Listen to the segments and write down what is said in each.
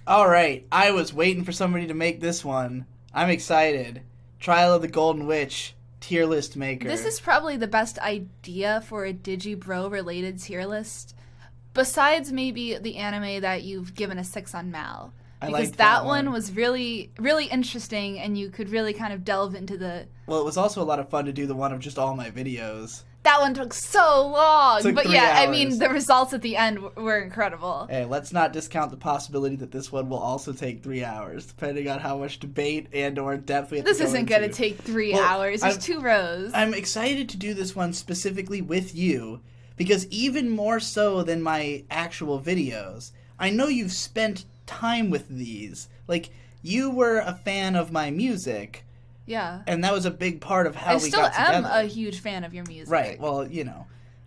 All right, I was waiting for somebody to make this one. I'm excited. Trial of the Golden Witch, tier list This maker. is probably the best idea for a Digibro related tier list, besides maybe the anime that you've given a 6 on Mal. I Because liked that that one one. was really, really interesting, and you could really kind of delve into the. Well, it was also a lot of fun to do the one of just all my videos. That one took so long! Took But 3 yeah, I mean, hours. the results at the end were incredible. Hey, let's not discount the possibility that this one will also take 3 hours, depending on how much debate and/or depth we have This to go isn't into. going to take 3 Well, hours. There's I'm- 2 rows. I'm excited to do this one specifically with you, because even more so than my actual videos, I know you've spent time with these. Like, you were a fan of my music, Yeah. and that was a big part of how I we still got am together. a huge fan of your music. Right, well,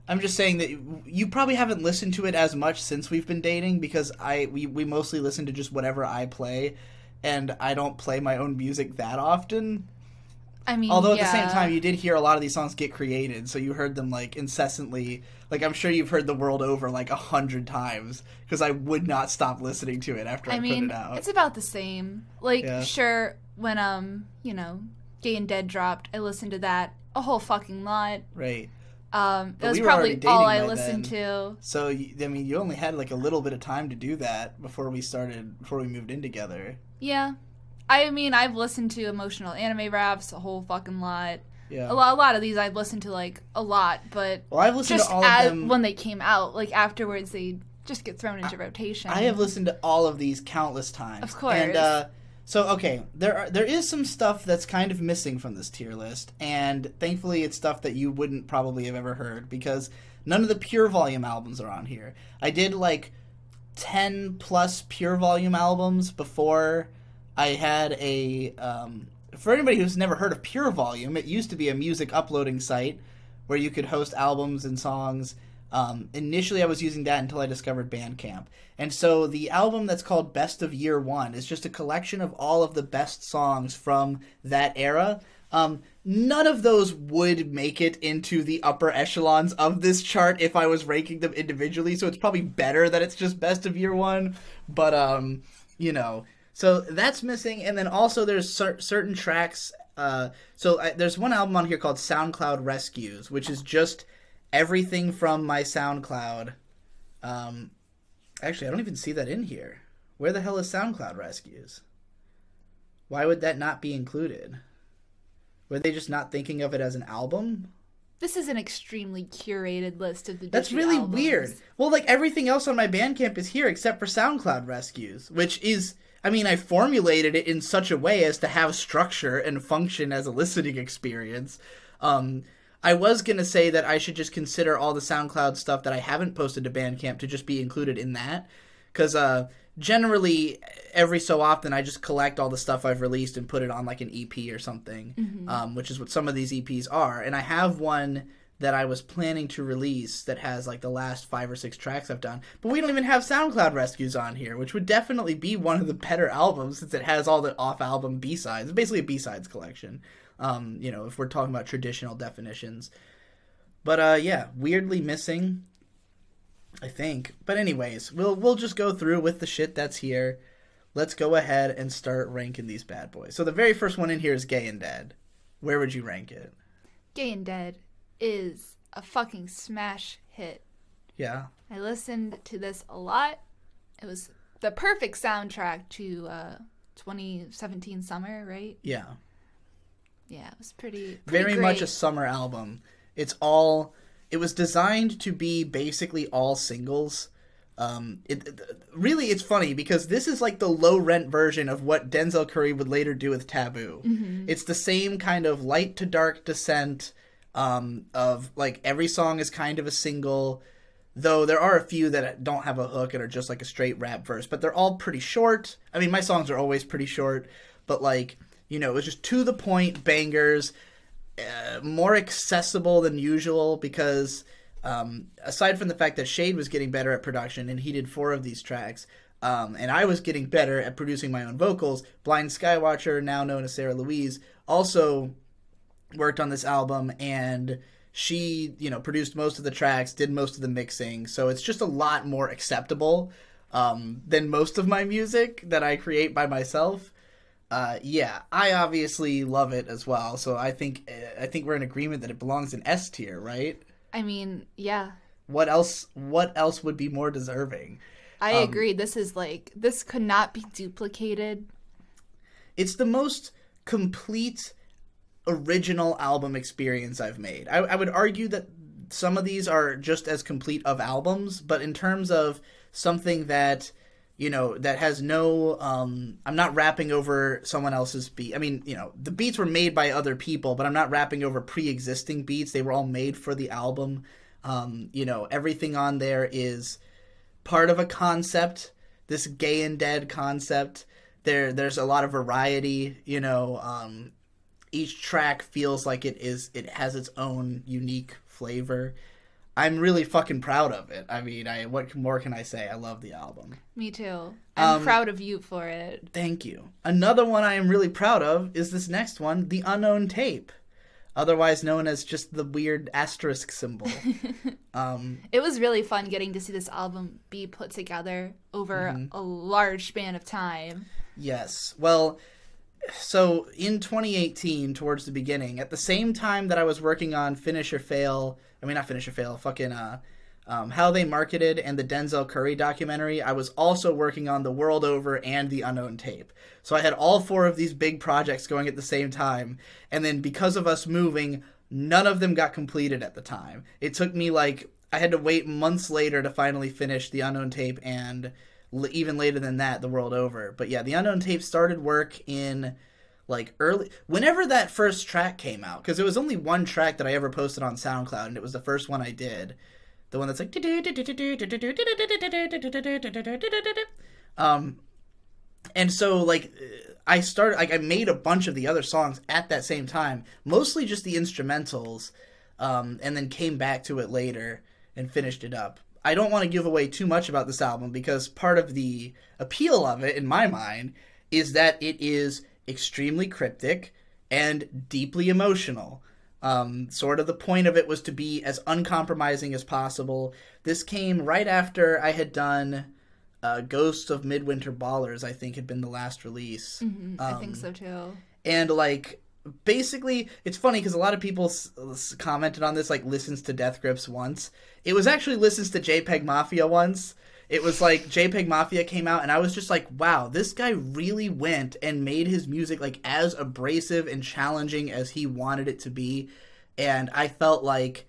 I'm just saying that you probably haven't listened to it as much since we've been dating, because we mostly listen to just whatever I play, and I don't play my own music that often. I mean, Although at yeah. the same time, you did hear a lot of these songs get created, so you heard them like incessantly. Like, I'm sure you've heard "The World Over" like 100 times, because I would not stop listening to it after I put mean, it out. it's about the same. Like, Yeah. sure, when Gay and Dead dropped, I listened to that a whole fucking lot. Right. That But was we were probably already dating all I by listened then. to. So I mean, you only had like a little bit of time to do that before we moved in together. Yeah. I mean, I've listened to emotional anime raps a whole fucking lot. Yeah. A lot of these I've listened to like a lot, but Well, I've listened just to all of them. when they came out, like afterwards they just get thrown into rotation. I have listened to all of these countless times. Of course. And so okay, there is some stuff that's kind of missing from this tier list, and thankfully it's stuff that you wouldn't probably have ever heard, because none of the Pure Volume albums are on here. I did like 10 plus Pure Volume albums before I had a for anybody who's never heard of Pure Volume, it used to be a music uploading site where you could host albums and songs. Initially, I was using that until I discovered Bandcamp. And so the album that's called Best of Year One is just a collection of all of the best songs from that era. None of those would make it into the upper echelons of this chart if I was ranking them individually, so it's probably better that it's just Best of Year One. But, so that's missing, and then also there's certain tracks. There's one album on here called SoundCloud Rescues, which is just everything from my SoundCloud. Actually, I don't even see that in here. Where the hell is SoundCloud Rescues? Why would that not be included? Were they just not thinking of it as an album? This is an extremely curated list of the That's Digi really albums. weird. Well, like everything else on my Bandcamp is here except for SoundCloud Rescues, which is, I mean, I formulated it in such a way as to have structure and function as a listening experience. I was going to say that I should just consider all the SoundCloud stuff that I haven't posted to Bandcamp to just be included in that. Because generally, every so often, I just collect all the stuff I've released and put it on like an EP or something, which is what some of these EPs are. And I have one that I was planning to release that has like the last 5 or 6 tracks I've done. But we don't even have SoundCloud Rescues on here, which would definitely be one of the better albums since it has all the off-album B-sides. It's basically a B-sides collection. If we're talking about traditional definitions. But yeah, weirdly missing, I think. But anyways, we'll just go through with the shit that's here. Let's go ahead and start ranking these bad boys. So the very first one in here is Gay and Dead. Where would you rank it? Gay and Dead is a fucking smash hit. Yeah. I listened to this a lot. It was the perfect soundtrack to 2017 summer, right? Yeah. Yeah, it was pretty Very great. much a summer album. It was designed to be basically all singles. Really, it's funny because this is like the low rent version of what Denzel Curry would later do with Taboo. Mm-hmm. It's the same kind of light to dark descent of like every song is kind of a single, though there are a few that don't have a hook and are just like a straight rap verse, but they're all pretty short. I mean, my songs are always pretty short, but like, it was just to the point bangers, more accessible than usual because aside from the fact that Shade was getting better at production and he did 4 of these tracks, and I was getting better at producing my own vocals, Blind Skywatcher, now known as Sarah Louise, also worked on this album, and she, produced most of the tracks, did most of the mixing, so it's just a lot more acceptable. than most of my music that I create by myself. Yeah, I obviously love it as well. So I think we're in agreement that it belongs in S tier, right? I mean, yeah. What else would be more deserving? I agree. This could not be duplicated. It's the most complete original album experience I've made. I would argue that some of these are just as complete of albums, but in terms of something that, you know, that has no, I'm not rapping over someone else's beat. I mean, you know, the beats were made by other people, but I'm not rapping over pre-existing beats. They were all made for the album. You know, everything on there is part of a concept, this gay and dead concept. There's a lot of variety, you know, each track feels like it has its own unique flavor. I'm really fucking proud of it. I mean, what more can I say? I love the album. Me too. I'm proud of you for it. Thank you. Another one I am really proud of is this next one, The Unknown Tape, otherwise known as just the weird asterisk symbol. It was really fun getting to see this album be put together over a large span of time. Yes. Well, so in 2018, towards the beginning, at the same time that I was working on How They Marketed and the Denzel Curry documentary, I was also working on The World Over and The Unknown Tape. So I had all 4 of these big projects going at the same time. And then because of us moving, none of them got completed at the time. It took me I had to wait months later to finally finish The Unknown Tape, and even later than that, The World Over. But yeah, The Unknown Tape started work in whenever that first track came out, because it was only one track that I ever posted on SoundCloud, and it was the first one I did. The one that's like, and so I made a bunch of the other songs at that same time, mostly just the instrumentals, and then came back to it later and finished it up. I don't want to give away too much about this album, because part of the appeal of it, in my mind, is that it is extremely cryptic and deeply emotional. Sort of the point of it was to be as uncompromising as possible. This came right after I had done Ghosts of Midwinter Ballers, I think had been the last release. I think so too. And basically, it's funny because a lot of people commented on this, listens to Death Grips once. It was actually listens to JPEG Mafia once. It was JPEG Mafia came out, and I was just like, wow, this guy really went and made his music as abrasive and challenging as he wanted it to be. And I felt like,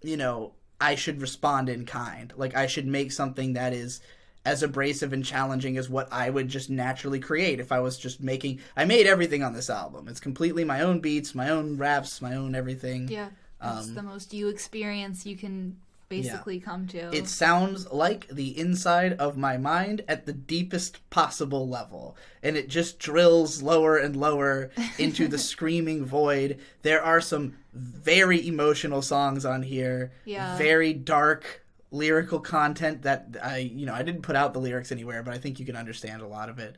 you know, I should respond in kind. I should make something that is as abrasive and challenging as what I would just naturally create if I was just making... I made everything on this album. It's completely my own beats, my own raps, my own everything. Yeah, it's the most you experience you can basically come to. It sounds like the inside of my mind at the deepest possible level, and it just drills lower and lower into the screaming void. There are some very emotional songs on here, very dark lyrical content that I didn't put out the lyrics anywhere, but I think you can understand a lot of it.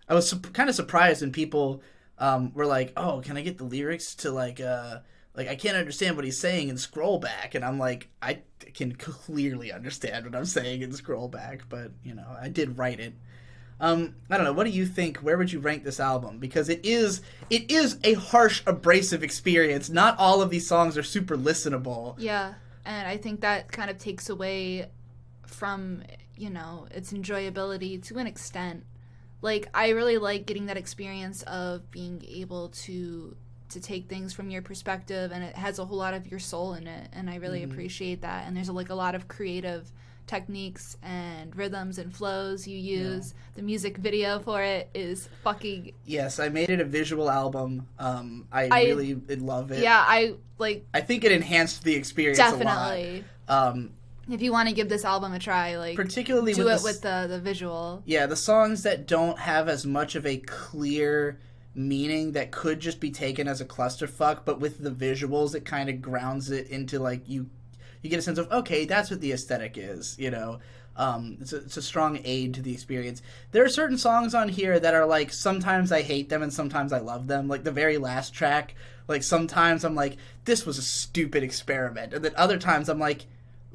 I was kind of surprised when people were like, oh, can I get the lyrics to I can't understand what he's saying and scroll back. And I'm like, I can clearly understand what I'm saying and scroll back, but, you know, I did write it. I don't know. What do you think? Where would you rank this album? Because it is a harsh, abrasive experience. Not all of these songs are super listenable. Yeah, and I think that kind of takes away from, you know, its enjoyability to an extent. I really like getting that experience of being able to take things from your perspective, and it has a whole lot of your soul in it, and I really appreciate that. And there's a lot of creative techniques and rhythms and flows you use. The music video for it is fucking... Yes, I made it a visual album. I really love it. Yeah, I think it enhanced the experience definitely a lot. If you want to give this album a try, particularly do it with the visual. Yeah, the songs that don't have as much of a clear meaning, that could just be taken as a clusterfuck, but with the visuals it kind of grounds it into you get a sense of, okay, that's what the aesthetic is, you know. It's a strong aid to the experience. There are certain songs on here that are sometimes I hate them and sometimes I love them. The very last track, sometimes I'm like, this was a stupid experiment, and then other times I'm like,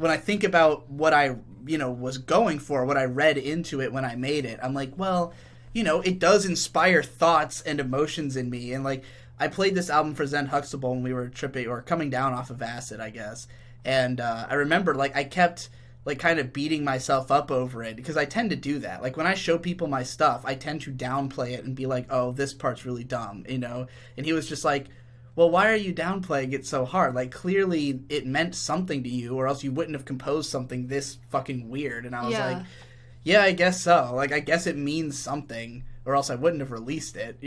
when I think about what I, was going for, what I read into it when I made it, I'm like, well, it does inspire thoughts and emotions in me. And, like, I played this album for Zen Huxtable when we were tripping, or coming down off of acid, I guess. And I remember, like, I kept, like, kind of beating myself up over it, because I tend to do that. Like, when I show people my stuff, I tend to downplay it and be like, oh, this part's really dumb, And he was just like, well, why are you downplaying it so hard? Like, clearly it meant something to you, or else you wouldn't have composed something this fucking weird. And I was like, yeah, I guess so. Like, I guess it means something, or else I wouldn't have released it,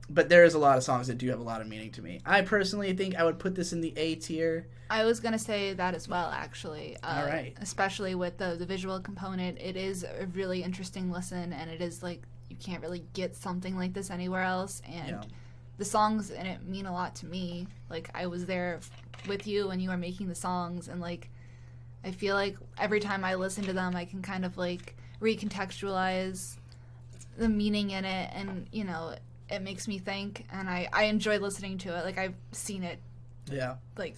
But there is a lot of songs that do have a lot of meaning to me. I personally think I would put this in the A tier. I was going to say that as well, actually. All right. Especially with the visual component. It is a really interesting listen, and it is, like, you can't really get something like this anywhere else. And the songs in it mean a lot to me. Like, I was there with you when you were making the songs, and, like, I feel like every time I listen to them, I can kind of, like, recontextualize the meaning in it, and, it makes me think, and I enjoy listening to it. Like, I've seen it, like,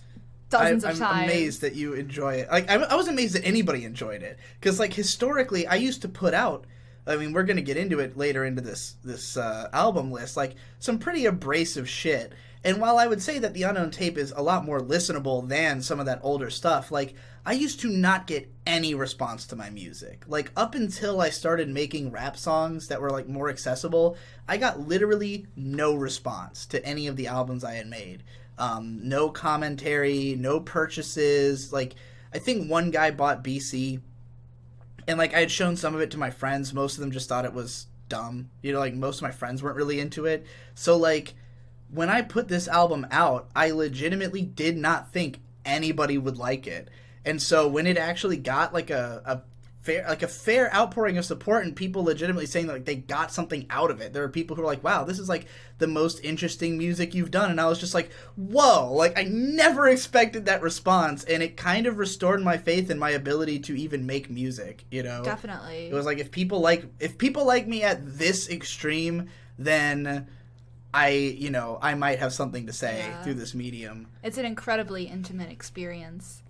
dozens of times. I'm amazed that you enjoy it. Like, I was amazed that anybody enjoyed it, because, like, historically, I used to put out, I mean, we're going to get into it later into this album list, like, some pretty abrasive shit. And while I would say that the Unknown Tape is a lot more listenable than some of that older stuff, like, I used to not get any response to my music. Like, up until I started making rap songs that were, like, more accessible, I got literally no response to any of the albums I had made. No commentary, no purchases. Like, I think one guy bought BC, and, like, I had shown some of it to my friends. Most of them just thought it was dumb. Like, most of my friends weren't really into it. So, like, when I put this album out, I legitimately did not think anybody would like it. And so when it actually got, like, a fair outpouring of support, and people legitimately saying that, like, they got something out of it. There are people who are like, wow, this is, like, the most interesting music you've done. And I was just like, whoa, like, I never expected that response. And it kind of restored my faith in my ability to even make music, Definitely. It was like, if people like me at this extreme, then I might have something to say through this medium. It's an incredibly intimate experience.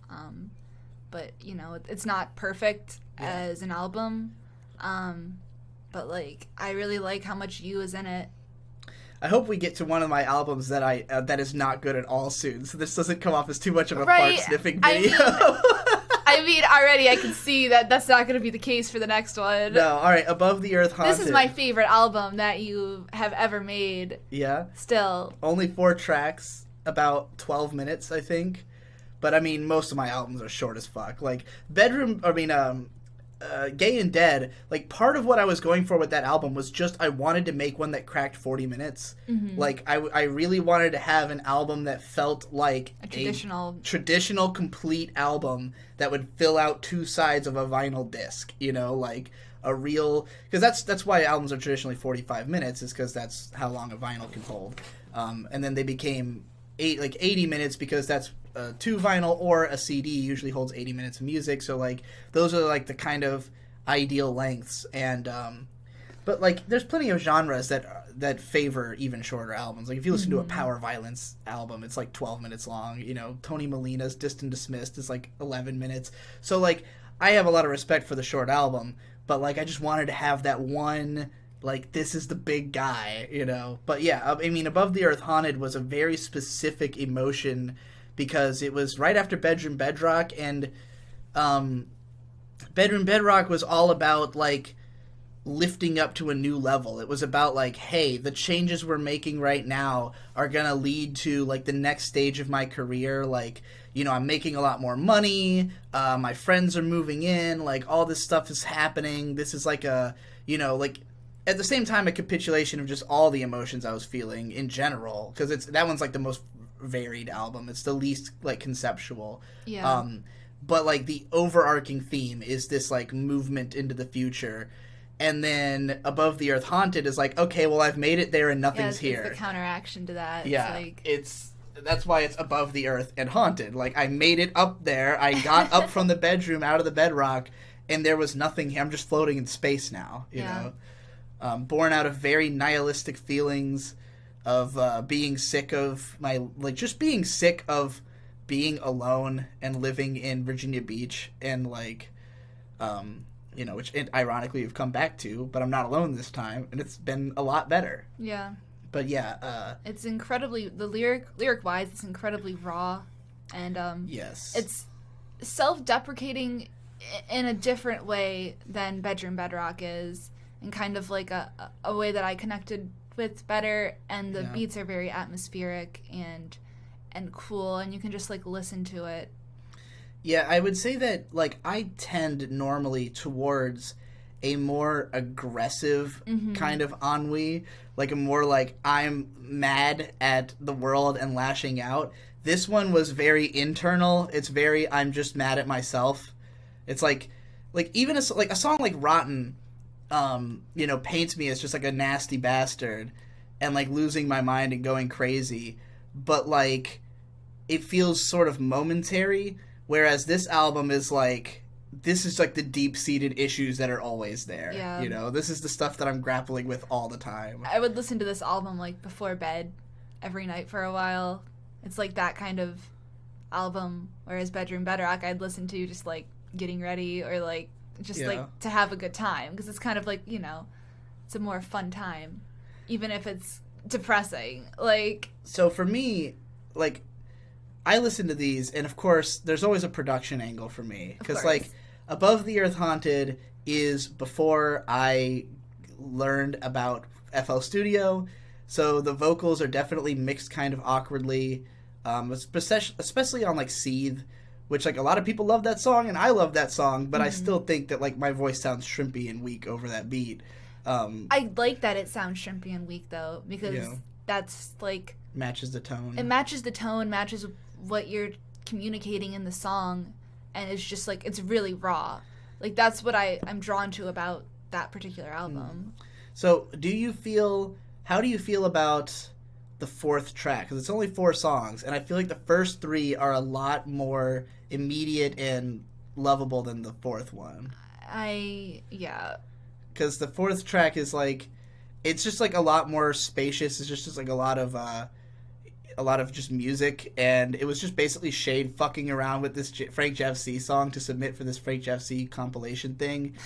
But, it's not perfect as an album. But, like, I really like how much you is in it. I hope we get to one of my albums that that is not good at all soon, so this doesn't come off as too much of a fart sniffing video. I mean, already I can see that that's not going to be the case for the next one. No, all right, Above the Earth Haunted. This is my favorite album that you have ever made. Yeah? Still. Only 4 tracks, about 12 minutes, I think. But, I mean, most of my albums are short as fuck. Like, Gay and Dead, like, part of what I was going for with that album was just I wanted to make one that cracked 40 minutes. Mm-hmm. Like, I really wanted to have an album that felt like a traditional complete album that would fill out 2 sides of a vinyl disc, like a real... Because that's why albums are traditionally 45 minutes, is because that's how long a vinyl can hold. And then they became 80 minutes because that's... 2 vinyl, or a CD usually holds 80 minutes of music, so, like, those are, like, the kind of ideal lengths. And but, like, there's plenty of genres that favor even shorter albums. Like, if you listen to a power violence album, it's like 12 minutes long. Tony Molina's Distant Dismissed is like 11 minutes. So, like, I have a lot of respect for the short album, but, like, I just wanted to have that one, like, this is the big guy, But yeah, I mean, Above the Earth Haunted was a very specific emotion, because it was right after Bedroom Bedrock, and Bedroom Bedrock was all about, like, lifting up to a new level. It was about, like, hey, the changes we're making right now are gonna lead to, like, the next stage of my career. Like, I'm making a lot more money, my friends are moving in, like, all this stuff is happening. This is like a, like, at the same time, a capitulation of just all the emotions I was feeling in general, because that one's, like, the most varied album. It's the least, like, conceptual. Yeah. But, like, the overarching theme is this, like, movement into the future. And then Above the Earth Haunted is like, okay, well, I've made it there and nothing's here. It's the counteraction to that. Yeah. That's why it's Above the Earth and Haunted. Like, I made it up there. I got up from the bedroom, out of the bedrock, and there was nothing here. I'm just floating in space now, you know? Born out of very nihilistic feelings of being sick of being sick of being alone and living in Virginia Beach and like, which ironically we've come back to, but I'm not alone this time, and it's been a lot better. Yeah. But yeah, it's incredibly, the lyric wise, it's incredibly raw, and yes, it's self-deprecating in a different way than Bedroom Bedrock is, and kind of like a way that I connected with better, and the beats are very atmospheric and cool, and you can just like listen to it. Yeah, I would say that like I tend normally towards a more aggressive kind of ennui, like a more like I'm mad at the world and lashing out. This one was very internal. It's very I'm just mad at myself. It's like even a song like Rotten, paints me as just like a nasty bastard and like losing my mind and going crazy, but like it feels sort of momentary, whereas this album is like, this is like the deep-seated issues that are always there. Yeah. This is the stuff that I'm grappling with all the time. I would listen to this album like before bed every night for a while. It's like that kind of album, whereas Bedroom Bedrock I'd listen to just like getting ready or like just like to have a good time, because it's kind of like, it's a more fun time, even if it's depressing. Like, so for me, like, I listen to these, and of course there's always a production angle for me, because like Above the Earth Haunted is before I learned about FL Studio, so the vocals are definitely mixed kind of awkwardly, especially on like Seethe, which like a lot of people love that song, and I love that song, but I still think that like my voice sounds shrimpy and weak over that beat. I like that it sounds shrimpy and weak though, because that's like matches the tone. It matches the tone, matches what you're communicating in the song, and it's just like it's really raw. Like that's what I'm drawn to about that particular album. So how do you feel about the fourth track? Because it's only 4 songs, and I feel like the first 3 are a lot more immediate and lovable than the fourth one. Because the fourth track is like, it's just like a lot more spacious. It's just like a lot of just music, and it was just basically Shade fucking around with this Frank Jeff C song to submit for this Frank Jeff C compilation thing.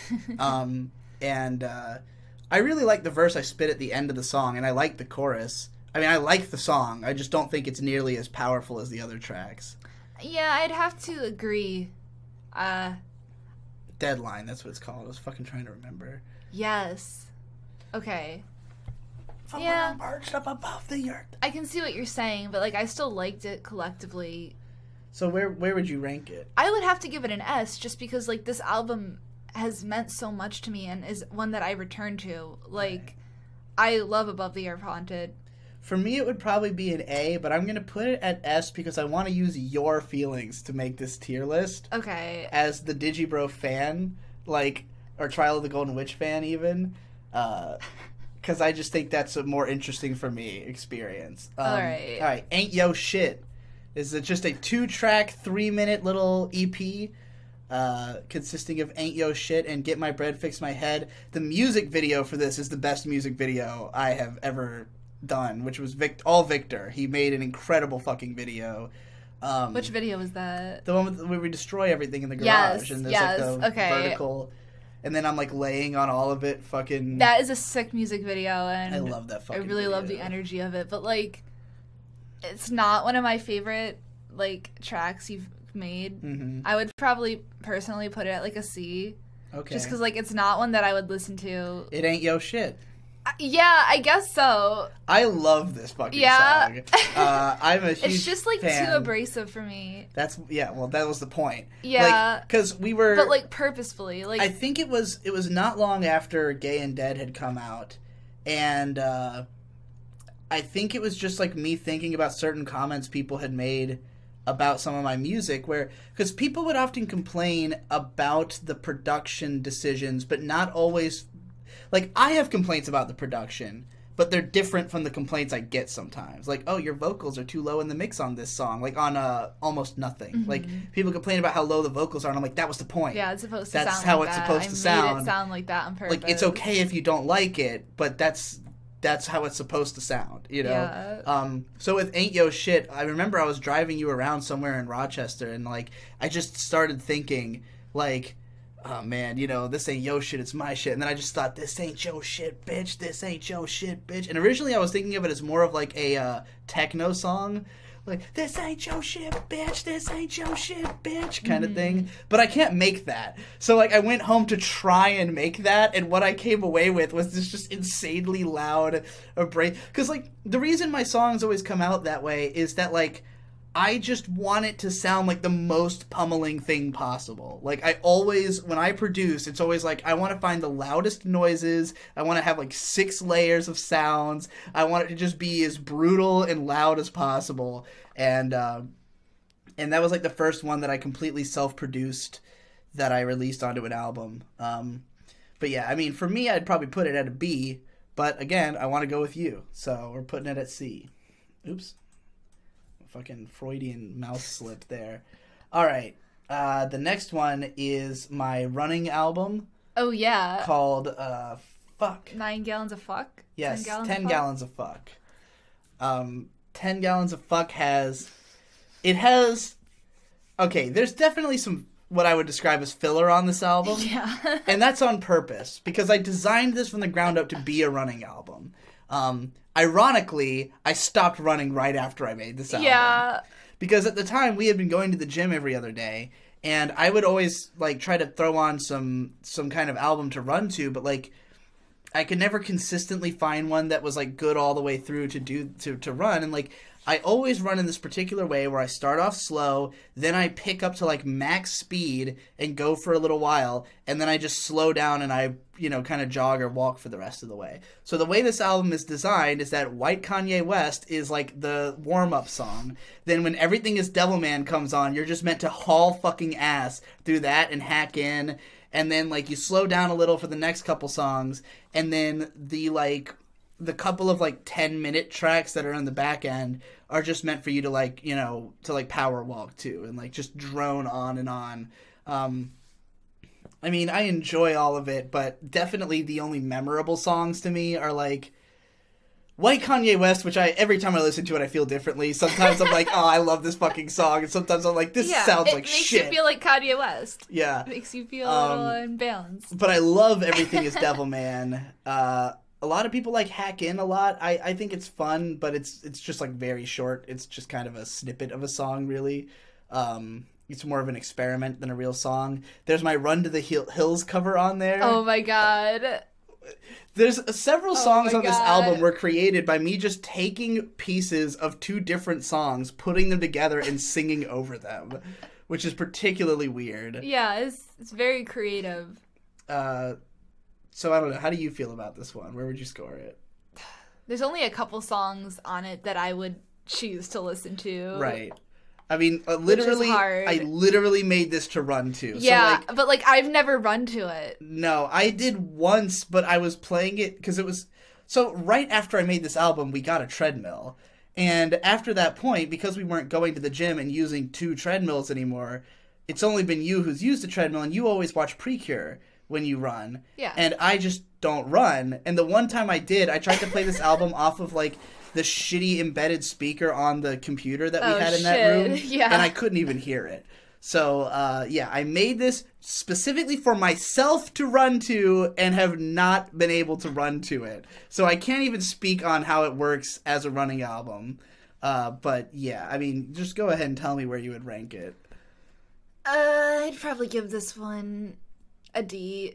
I really like the verse I spit at the end of the song, and I like the chorus. I mean, I like the song. I just don't think it's nearly as powerful as the other tracks. Yeah, I'd have to agree. Deadline, that's what it's called. I was fucking trying to remember. Yes. Okay. I'm perched up above the earth. I can see what you're saying, but like I still liked it collectively. So where would you rank it? I would have to give it an S, just because like this album has meant so much to me and is one that I return to. Like, I love Above the Earth Haunted. For me, it would probably be an A, but I'm going to put it at S because I want to use your feelings to make this tier list. Okay. As the Digibro fan, like, or Trial of the Golden Witch fan even, because I just think that's a more interesting for me experience. All right. Ain't Yo Shit is just a 2-track, 3-minute little EP consisting of Ain't Yo Shit and Get My Bread, Fix My Head. The music video for this is the best music video I have ever done, which was all Victor. He made an incredible fucking video. Which video was that? The one where we destroy everything in the garage. And there's like the vertical. And then I'm like laying on all of it fucking... That is a sick music video, and I love that fucking I really love the energy of it, but like it's not one of my favorite like tracks you've made. Mm-hmm. I would probably personally put it at like a C. Okay. Just because like it's not one that I would listen to. It ain't yo shit. Yeah, I guess so. I love this fucking song. I'm a huge It's just like fan. too abrasive for me. Well, that was the point. Yeah. Because we were... But like purposefully. Like I think it was not long after Gay and Dead had come out. And I think it was just like me thinking about certain comments people had made about some of my music, because people would often complain about the production decisions, but not always... Like, I have complaints about the production, but they're different from the complaints I get sometimes. Like, oh, your vocals are too low in the mix on this song. Like, on Almost Nothing. Mm-hmm. Like, people complain about how low the vocals are, and I'm like, that was the point. Yeah, it's supposed to that's sound how like it's that. supposed to sound. I made it sound like that on purpose. Like, it's okay if you don't like it, but that's that's how it's supposed to sound, you know? Yeah. So with Ain't Yo Shit, I remember I was driving you around somewhere in Rochester, and, like, I just started thinking, like, oh, man, you know, this ain't yo shit, it's my shit. And then I just thought, this ain't yo shit, bitch, this ain't yo shit, bitch. And originally I was thinking of it as more of, like, a techno song. Like, this ain't your shit, bitch, this ain't your shit, bitch, kind of thing. But I can't make that. So, like, I went home to try and make that, and what I came away with was this just insanely loud because, like, the reason my songs always come out that way is that, like, I just want it to sound like the most pummeling thing possible. Like, I always, when I produce, it's always like, I want to find the loudest noises. I want to have, like, 6 layers of sounds. I want it to just be as brutal and loud as possible. And that was, like, the first one that I completely self-produced that I released onto an album. But yeah, I mean, for me, I'd probably put it at a B. But again, I want to go with you. So we're putting it at C. Oops. Fucking Freudian mouse slip there. All right. The next one is my running album. Oh, yeah. Called, fuck. 9 Gallons of Fuck? Yes, 10 Gallons of Fuck. 10 Gallons of Fuck has... It has... Okay, there's definitely some, what I would describe as filler on this album. Yeah. And that's on purpose, because I designed this from the ground up to be a running album. Ironically, I stopped running right after I made this album. Yeah. Because at the time, we had been going to the gym every other day, and I would always, like, try to throw on some kind of album to run to, but, like, I could never consistently find one that was, like, good all the way through to run, and, like, I always run in this particular way where I start off slow, then I pick up to, like, max speed and go for a little while, and then I just slow down and I, you know, kind of jog or walk for the rest of the way. So the way this album is designed is that White Kanye West is, like, the warm-up song. Then when Everything is Devilman comes on, you're just meant to haul fucking ass through that and hack in, and then, like, you slow down a little for the next couple songs, and then the couple of, like, 10-minute tracks that are on the back end are just meant for you to, like, you know, to, like, power walk to and, like, just drone on and on. I mean, I enjoy all of it, but definitely the only memorable songs to me are, like, White Kanye West, which every time I listen to it, I feel differently. Sometimes I'm like, oh, I love this fucking song, and sometimes I'm like, this sounds like shit. It makes you feel like Kanye West. Yeah. It makes you feel a little unbalanced. But I love Everything is Devilman. A lot of people like hack in a lot. I think it's fun, but it's just, like, very short. It's just kind of a snippet of a song, really. It's more of an experiment than a real song. There's my Run to the Hills cover on there. Oh my god. There's several songs on this album were created by me just taking pieces of 2 different songs, putting them together, and singing over them, which is particularly weird. Yeah, it's very creative. So I don't know. How do you feel about this one? Where would you score it? There's only a couple songs on it that I would choose to listen to. Right. I mean, literally, I literally made this to run to. Yeah, so, like, but, like, I've never run to it. No, I did once, but I was playing it because it was... So right after I made this album, we got a treadmill. And after that point, because we weren't going to the gym and using 2 treadmills anymore, it's only been you who's used a treadmill, and you always watch Precure when you run. Yeah. And I just don't run. And the one time I did, I tried to play this album off of, like, the shitty embedded speaker on the computer that we had in that room. Yeah. And I couldn't even hear it. So, yeah, I made this specifically for myself to run to and have not been able to run to it. So I can't even speak on how it works as a running album. But, yeah, I mean, just go ahead and tell me where you would rank it. I'd probably give this one a D.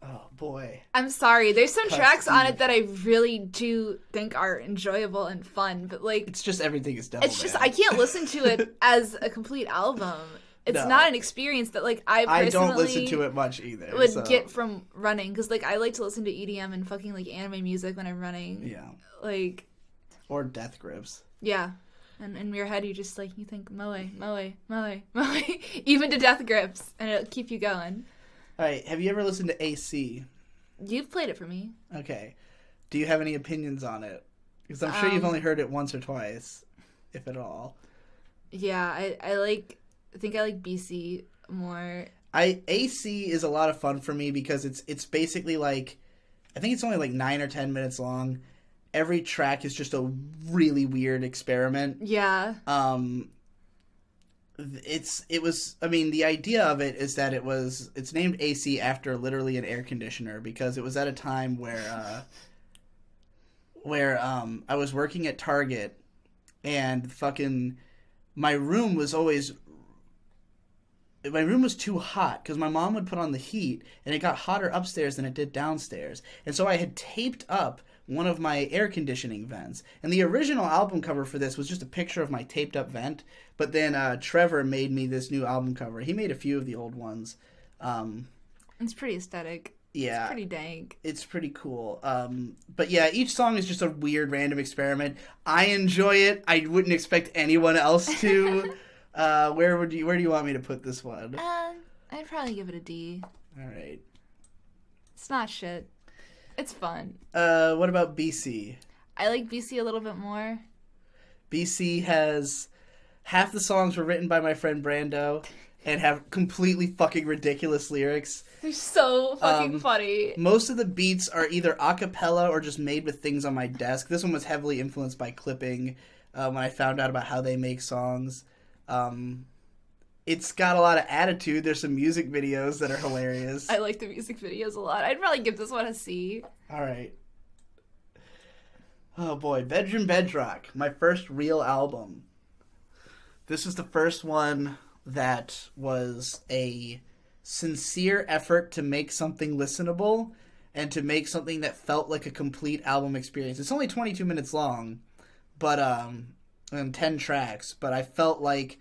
Oh, boy. I'm sorry. There's some tracks on it that I really do think are enjoyable and fun, but, like... It's just Everything is Devilman. It's just, I can't listen to it as a complete album. It's not an experience that, like, I personally... I don't listen to it much either. ...would get from running, because, like, I like to listen to EDM and fucking, like, anime music when I'm running. Yeah. Like... Or Death Grips. Yeah. And in your head, you just, like, you think, moe, moe, moe, moe, even to Death Grips, and it'll keep you going. All right, have you ever listened to AC? You've played it for me. Okay. Do you have any opinions on it? Because I'm sure you've only heard it once or twice, if at all. Yeah, I think I like BC more. AC is a lot of fun for me because it's basically like, I think it's only like 9 or 10 minutes long, every track is just a really weird experiment. Yeah. The idea of it is that it's named AC after literally an air conditioner because it was at a time where I was working at Target and fucking my room was too hot because my mom would put on the heat and it got hotter upstairs than it did downstairs. And so I had taped up one of my air conditioning vents. And the original album cover for this was just a picture of my taped up vent. But then Trevor made me this new album cover. He made a few of the old ones. It's pretty aesthetic. Yeah. It's pretty dank. It's pretty cool. But yeah, each song is just a weird random experiment. I enjoy it. I wouldn't expect anyone else to. Where do you want me to put this one? I'd probably give it a D. All right. It's not shit. It's fun. What about BC? I like BC a little bit more. BC has half the songs were written by my friend Brando and have completely fucking ridiculous lyrics. They're so fucking funny. Most of the beats are either a cappella or just made with things on my desk. This one was heavily influenced by clipping when I found out about how they make songs. It's got a lot of attitude. There's some music videos that are hilarious. I like the music videos a lot. I'd probably give this one a C. All right. Oh boy, Bedroom Bedrock, my first real album. This was the first one that was a sincere effort to make something listenable and to make something that felt like a complete album experience. It's only 22 minutes long, but and 10 tracks, but I felt like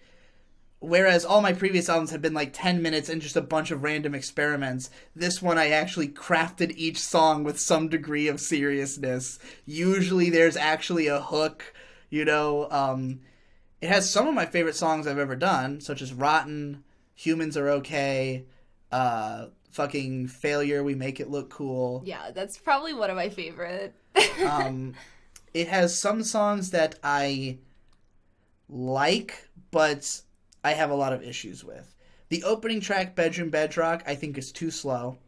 whereas all my previous albums had been like 10 minutes and just a bunch of random experiments, this one I actually crafted each song with some degree of seriousness. Usually there's actually a hook, you know. It has some of my favorite songs I've ever done, such as Rotten, Humans Are Okay, fucking Failure, We Make It Look Cool. Yeah, that's probably one of my favorite. It has some songs that I like, but I have a lot of issues with. The opening track, Bedroom Bedrock, I think is too slow.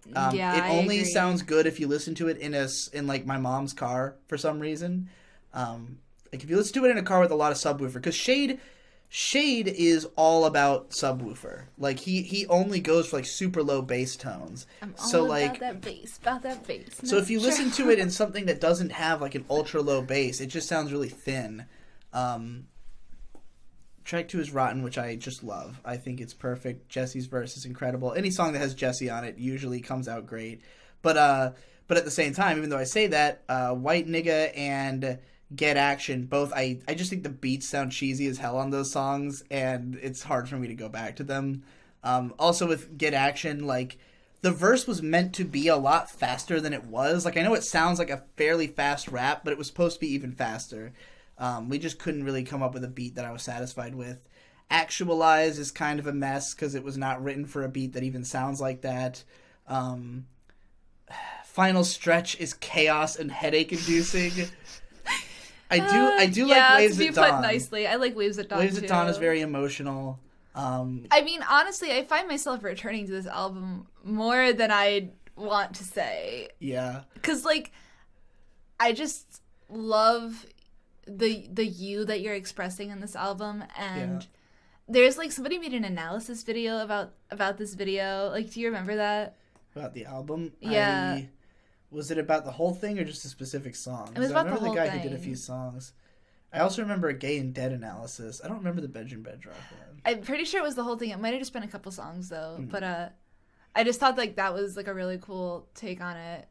It only agree. sounds good if you listen to it in like my mom's car for some reason. Like if you listen to it in a car with a lot of subwoofer, because Shade is all about subwoofer. Like he only goes for like super low bass tones. I'm all so about like that bass. So if you listen to it in something that doesn't have like an ultra low bass, it just sounds really thin. Track 2 is Rotten, which I just love. I think it's perfect. Jesse's verse is incredible. Any song that has Jesse on it usually comes out great. But at the same time, even though I say that, White Nigga and Get Action, both, I just think the beats sound cheesy as hell on those songs, and it's hard for me to go back to them. Also with Get Action, like, the verse was meant to be a lot faster than it was. Like, I know it sounds like a fairly fast rap, but it was supposed to be even faster. We just couldn't really come up with a beat that I was satisfied with. Actualize is kind of a mess because it was not written for a beat that even sounds like that. Final Stretch is chaos and headache inducing. I do like Waves at Dawn. Put nicely. I like Waves at Dawn. Waves at Dawn is very emotional. I mean, honestly, I find myself returning to this album more than I want to say. Yeah. Because like, I just love the you that you're expressing in this album, and there's like somebody made an analysis video about this video. Like, do you remember that? About the album? Yeah. Was it about the whole thing or just a specific song? It was about the whole I remember the guy thing. who did a few songs. I also remember a Gay and Dead analysis. I don't remember the Bedroom Bedrock one. I'm pretty sure it was the whole thing. It might have just been a couple songs though, but I just thought like that was like a really cool take on it.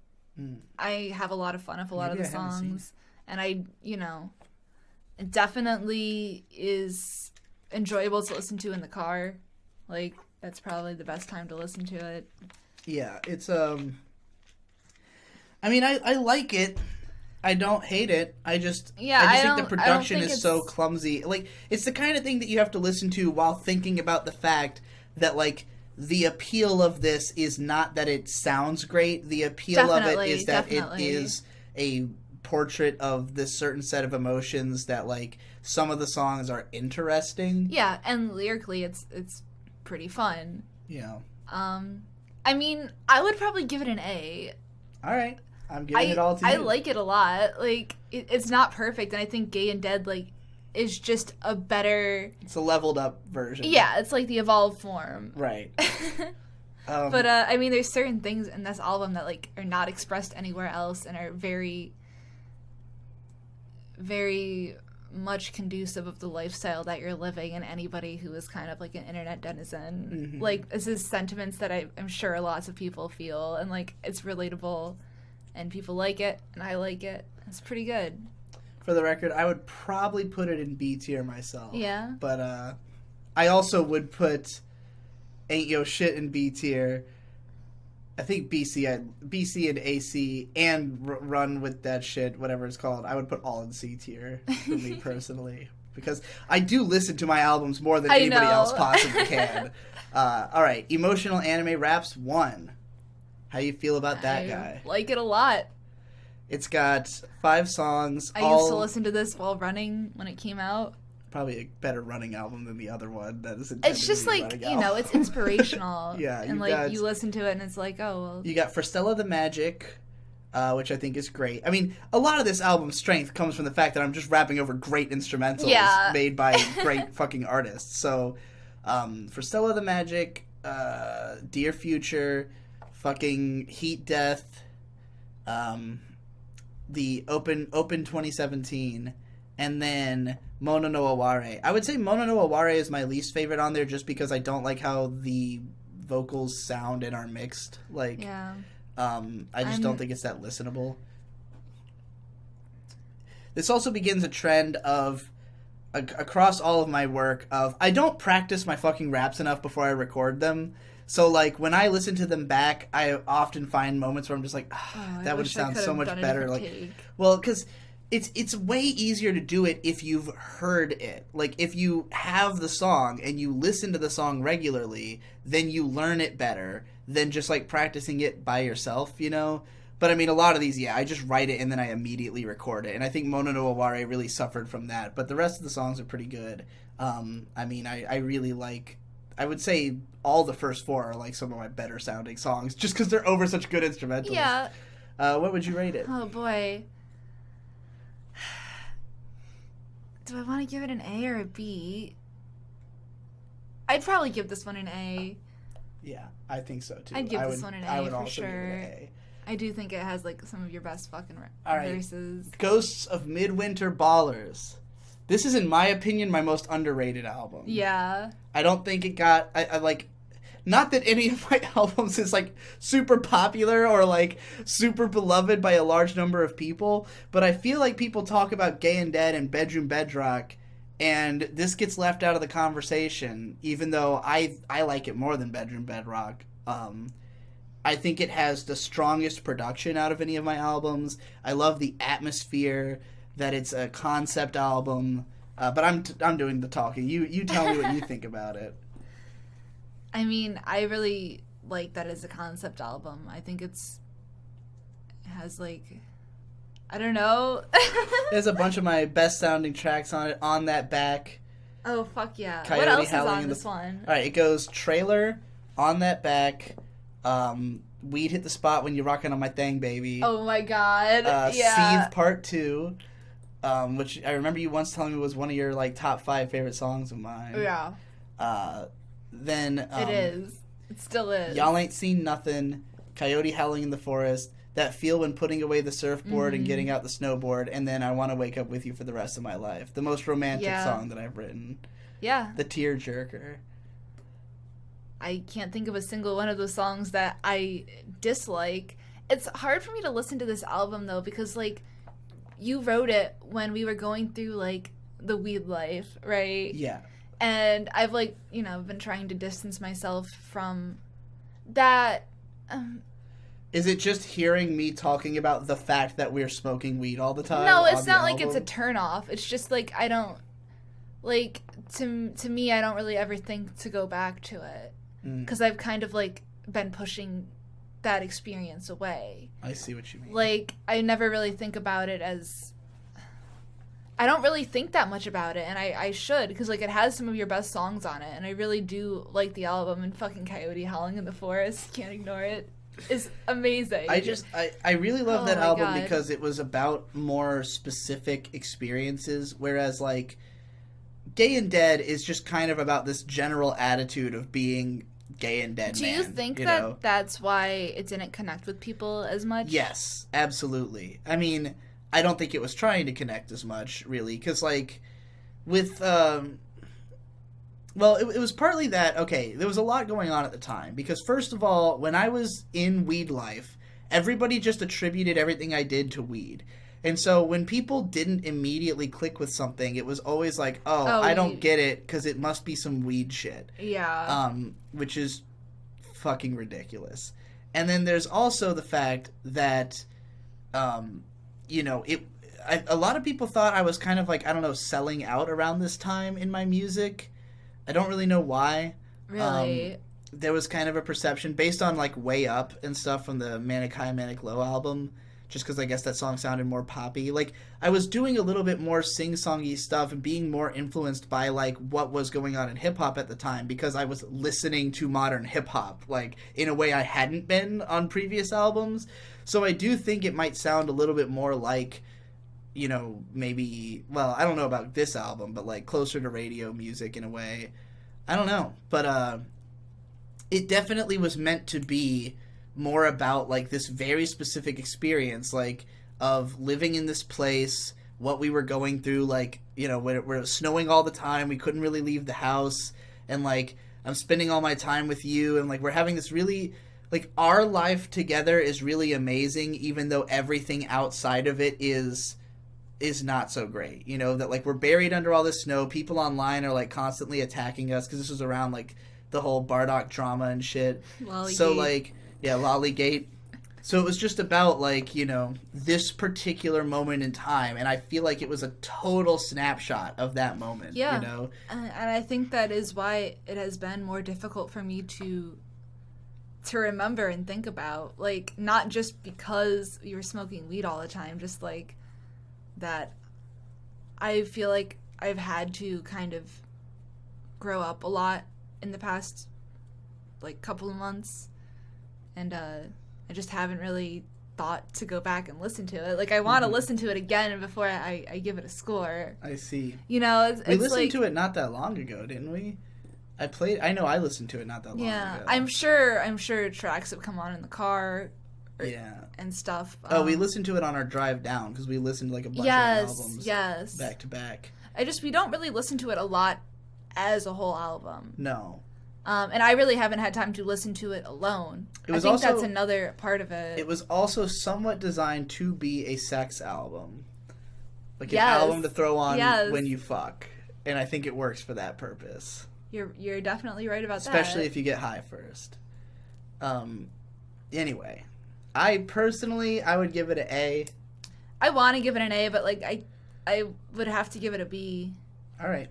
I have a lot of fun with a lot of the songs, and it definitely is enjoyable to listen to in the car. Like, that's probably the best time to listen to it. Yeah, it's I mean, I like it. I don't hate it. I just think the production is so clumsy. Like, it's the kind of thing that you have to listen to while thinking about the fact that, like, the appeal of this is not that it sounds great. The appeal of it is that it is a portrait of this certain set of emotions that, like, some of the songs are interesting. Yeah, and lyrically it's pretty fun. Yeah. I mean, I would probably give it an A. All right. I'm giving it all to you. I like it a lot. Like, it's not perfect, and I think Gay and Dead, like, is just a better... It's a leveled up version. Yeah, it's like the evolved form. Right. But, I mean, there's certain things in this album that, like, are not expressed anywhere else and are very, very much conducive of the lifestyle that you're living, and anybody who is kind of like an internet denizen. Like, this is sentiments that I'm sure lots of people feel, and, like, it's relatable, and people like it, and I like it. It's pretty good. For the record, I would probably put it in B tier myself. Yeah. But I also would put Ain't Yo Shit in B tier. I think BC and AC and Run With That Shit, whatever it's called, I would put all in C tier for me personally. Because I do listen to my albums more than anybody else possibly can. All right, Emotional Anime Raps 1. How you feel about that guy? Like it a lot. It's got 5 songs. I used to listen to this while running when it came out. Probably a better running album than the other one. That is it's just like, you know, it's inspirational. Yeah. And like, you listen to it and it's like, oh, well. You got For Stella the Magic, which I think is great. I mean, a lot of this album's strength comes from the fact that I'm just rapping over great instrumentals made by great fucking artists. So, For Stella the Magic, Dear Future, fucking Heat Death, the Open 2017, and then Mono no Aware. I would say Mono no Aware is my least favorite on there just because I don't like how the vocals sound and are mixed. Like, I just don't think it's that listenable. This also begins a trend of, across all of my work, of I don't practice my fucking raps enough before I record them. So, like, when I listen to them back, I often find moments where I'm just like, that would sound so much better. Like, well, because it's way easier to do it if you've heard it. Like, if you have the song and you listen to the song regularly, then you learn it better than just, like, practicing it by yourself, you know? But, I mean, a lot of these, I just write it and then I immediately record it. And I think Mono no Aware really suffered from that. But the rest of the songs are pretty good. I mean, I really like... I would say all the first 4 are, like, some of my better sounding songs, just because they're over such good instrumentals. Yeah. What would you rate it? Oh, boy. Do I want to give it an A or a B? I'd probably give this one an A. Yeah, I think so, too. I'd give this one an A I would for also sure. give it an A. I do think it has, like, some of your best fucking verses. Ghosts of Midwinter Ballers. This is, in my opinion, my most underrated album. Yeah. I don't think it got... I like... Not that any of my albums is, like, super popular or, like, super beloved by a large number of people, but I feel like people talk about Gay and Dead and Bedroom Bedrock, and this gets left out of the conversation, even though I like it more than Bedroom Bedrock. I think it has the strongest production out of any of my albums. I love the atmosphere, that it's a concept album, but I'm doing the talking. You tell me what you think about it. I mean, I really like that as a concept album. I think it has, like, I don't know. There's a bunch of my best sounding tracks on it. On That Back. Oh, fuck yeah. Coyote what else is Howling on in this one? All right, it goes Trailer, On That Back, Weed Hit the Spot When You're Rockin' on My Thang Baby. Oh my god. Yeah. Seethe Part 2, which I remember you once telling me was one of your, like, top 5 favorite songs of mine. Yeah. Then it is. It still is. Y'all Ain't Seen Nothing, Coyote Howling in the Forest, That Feel When Putting Away the Surfboard and Getting Out the Snowboard, and then I Want to Wake Up With You for the Rest of My Life. The most romantic song that I've written. Yeah. The Tearjerker. I can't think of a single one of those songs that I dislike. It's hard for me to listen to this album, though, because, like, you wrote it when we were going through, like, the weed life, right? Yeah. And I've, like, you know, been trying to distance myself from that. Is it just hearing me talking about the fact that we're smoking weed all the time? No, it's not like it's a turnoff. It's just, like, I don't, like, to me, I don't really ever think to go back to it. Because I've kind of, like, been pushing that experience away. I see what you mean. Like, I never really think about it as... I don't really think that much about it, and I should, because, like, it has some of your best songs on it, and I really do like the album, and fucking Coyote Howling in the Forest, can't ignore it. is amazing. I really love that my album God. because it was about more specific experiences, whereas like Gay and Dead is just kind of about this general attitude of being gay and dead. Do you think you that know? that's why it didn't connect with people as much? Yes, absolutely. I mean, I don't think it was trying to connect as much, really, because like with well, it was partly that, okay, there was a lot going on at the time. Because, first of all, when I was in weed life, everybody just attributed everything I did to weed. And so when people didn't immediately click with something, it was always like, oh I don't get it because it must be some weed shit. Yeah. Which is fucking ridiculous. And then there's also the fact that, you know, a lot of people thought I was kind of like, I don't know, selling out around this time in my music. I don't really know why. Really? There was kind of a perception based on like Way Up and stuff from the Manic High, Manic Low album, just because I guess that song sounded more poppy. Like, I was doing a little bit more sing-songy stuff and being more influenced by like what was going on in hip-hop at the time, because I was listening to modern hip-hop, like, in a way I hadn't been on previous albums. So I do think it might sound a little bit more like, you know, maybe, well, I don't know about this album, but like closer to radio music in a way. I don't know. But it definitely was meant to be more about like this very specific experience, like of living in this place, what we were going through, like, you know, when it was snowing all the time, we couldn't really leave the house, and like I'm spending all my time with you, and like we're having this really, like, our life together is really amazing, even though everything outside of it is not so great. You know, that like we're buried under all this snow, people online are like constantly attacking us, because this was around like the whole Bardock drama and shit. Lollygate. So like, yeah, Lollygate. So it was just about like, you know, this particular moment in time, and I feel like it was a total snapshot of that moment. Yeah. You know, and I think that is why it has been more difficult for me to remember and think about, like, not just because you were smoking weed all the time, just like that I feel like I've had to kind of grow up a lot in the past like couple of months, and I just haven't really thought to go back and listen to it. Like, I want to listen to it again before I give it a score. I see. You know, we it's listened like, to it not that long ago, didn't we? I know I listened to it not that long ago. I'm sure tracks have come on in the car. Yeah. And stuff. We listened to it on our drive down, because we listened to like a bunch of albums back to back. We don't really listen to it a lot as a whole album. No. And I really haven't had time to listen to it alone. I think that's another part of it. It was also somewhat designed to be a sex album. Like an album to throw on when you fuck. And I think it works for that purpose. You're definitely right about that. Especially if you get high first. Anyway. I would give it an A. I want to give it an A, but like I would have to give it a B. All right.